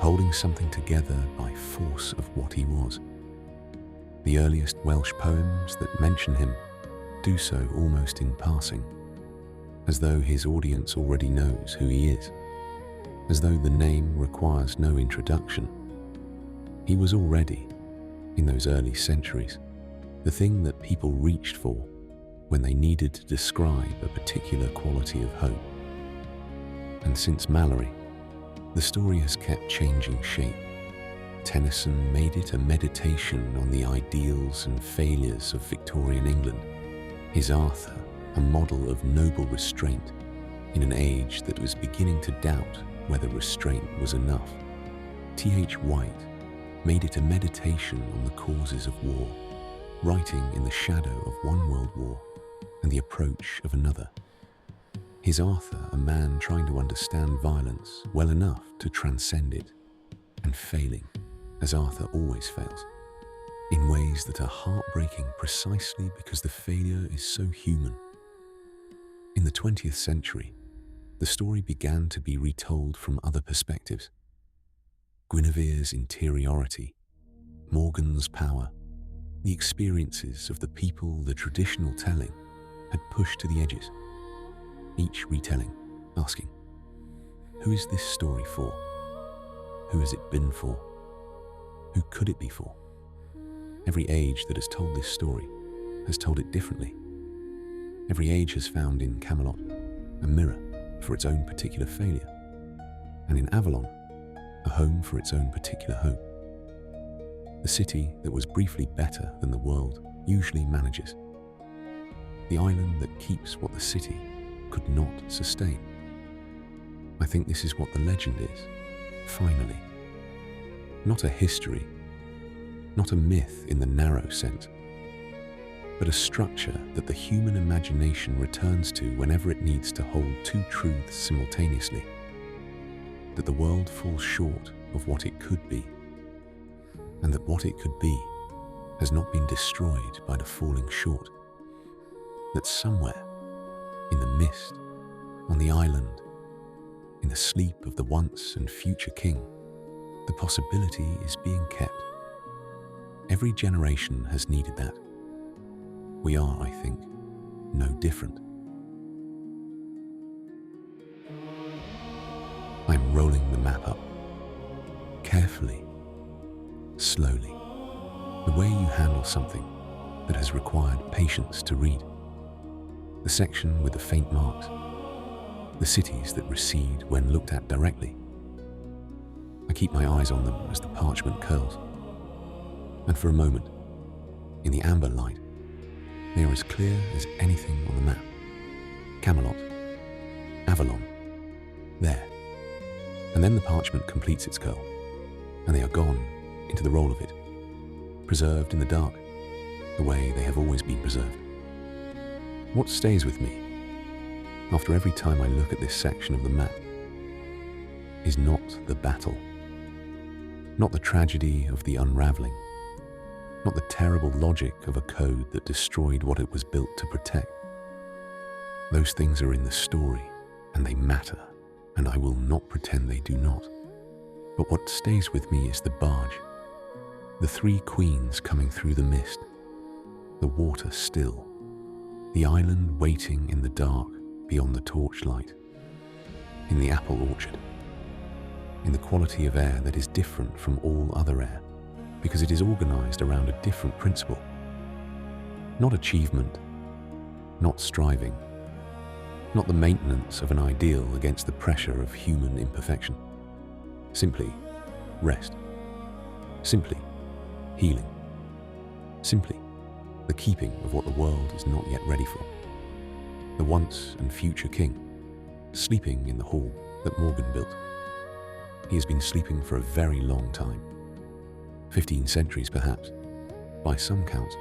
Speaker 1: holding something together by force of what he was. The earliest Welsh poems that mention him do so almost in passing, as though his audience already knows who he is, as though the name requires no introduction. He was already, in those early centuries, the thing that people reached for when they needed to describe a particular quality of hope. And since Malory, the story has kept changing shape. Tennyson made it a meditation on the ideals and failures of Victorian England, his Arthur a model of noble restraint in an age that was beginning to doubt whether restraint was enough. T.H. White made it a meditation on the causes of war, writing in the shadow of one world war and the approach of another. Is Arthur a man trying to understand violence well enough to transcend it, and failing, as Arthur always fails, in ways that are heartbreaking precisely because the failure is so human? In the 20th century, the story began to be retold from other perspectives. Guinevere's interiority, Morgan's power, the experiences of the people the traditional telling had pushed to the edges. Each retelling asking, who is this story for? Who has it been for? Who could it be for? Every age that has told this story has told it differently. Every age has found in Camelot a mirror for its own particular failure, and in Avalon a home for its own particular hope. The city that was briefly better than the world usually manages. The island that keeps what the city could not sustain. I think this is what the legend is, finally. Not a history, not a myth in the narrow sense, but a structure that the human imagination returns to whenever it needs to hold two truths simultaneously. That the world falls short of what it could be, and that what it could be has not been destroyed by the falling short. That somewhere, in the mist, on the island, in the sleep of the once and future king, the possibility is being kept. Every generation has needed that. We are, I think, no different. I'm rolling the map up, carefully, slowly, the way you handle something that has required patience to read. The section with the faint marks, the cities that recede when looked at directly. I keep my eyes on them as the parchment curls. And for a moment, in the amber light, they are as clear as anything on the map. Camelot, Avalon, there. And then the parchment completes its curl, and they are gone into the roll of it, preserved in the dark, the way they have always been preserved. What stays with me, after every time I look at this section of the map, is not the battle, not the tragedy of the unraveling, not the terrible logic of a code that destroyed what it was built to protect. Those things are in the story, and they matter, and I will not pretend they do not. But what stays with me is the barge, the three queens coming through the mist, the water still, the island waiting in the dark beyond the torchlight, in the apple orchard, in the quality of air that is different from all other air, because it is organized around a different principle. Not achievement, not striving, not the maintenance of an ideal against the pressure of human imperfection. Simply rest, simply healing, simply the keeping of what the world is not yet ready for. The once and future king, sleeping in the hall that Morgan built. He has been sleeping for a very long time. 15 centuries perhaps, by some counts.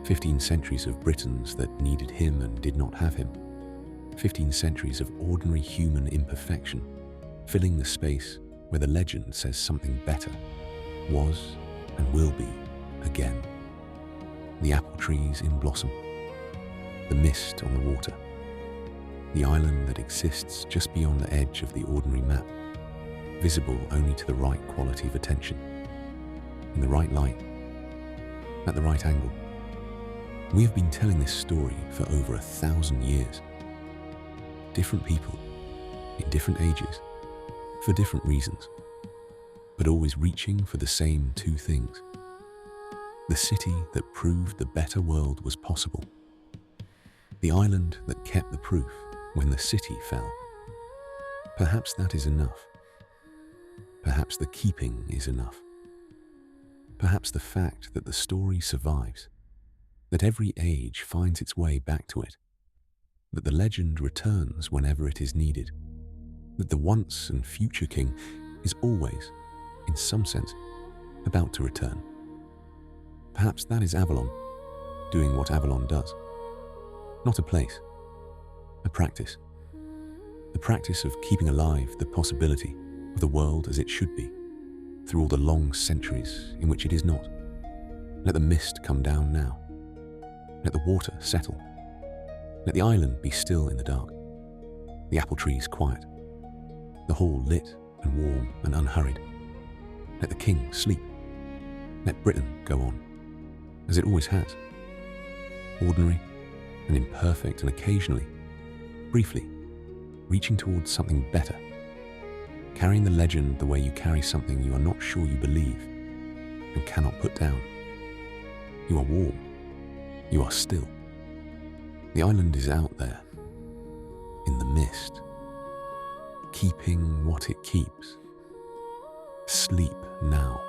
Speaker 1: 15 centuries of Britons that needed him and did not have him. 15 centuries of ordinary human imperfection, filling the space where the legend says something better, was and will be again. The apple trees in blossom, the mist on the water, the island that exists just beyond the edge of the ordinary map, visible only to the right quality of attention, in the right light, at the right angle. We have been telling this story for over 1,000 years. Different people, in different ages, for different reasons, but always reaching for the same two things. The city that proved the better world was possible. The island that kept the proof when the city fell. Perhaps that is enough. Perhaps the keeping is enough. Perhaps the fact that the story survives, that every age finds its way back to it, that the legend returns whenever it is needed, that the once and future king is always, in some sense, about to return. Perhaps that is Avalon, doing what Avalon does. Not a place, a practice. The practice of keeping alive the possibility of the world as it should be, through all the long centuries in which it is not. Let the mist come down now. Let the water settle. Let the island be still in the dark. The apple trees quiet. The hall lit and warm and unhurried. Let the king sleep. Let Britain go on, as it always has. Ordinary and imperfect, and occasionally, briefly, reaching towards something better. Carrying the legend the way you carry something you are not sure you believe and cannot put down. You are warm. You are still. The island is out there, in the mist, keeping what it keeps. Sleep now.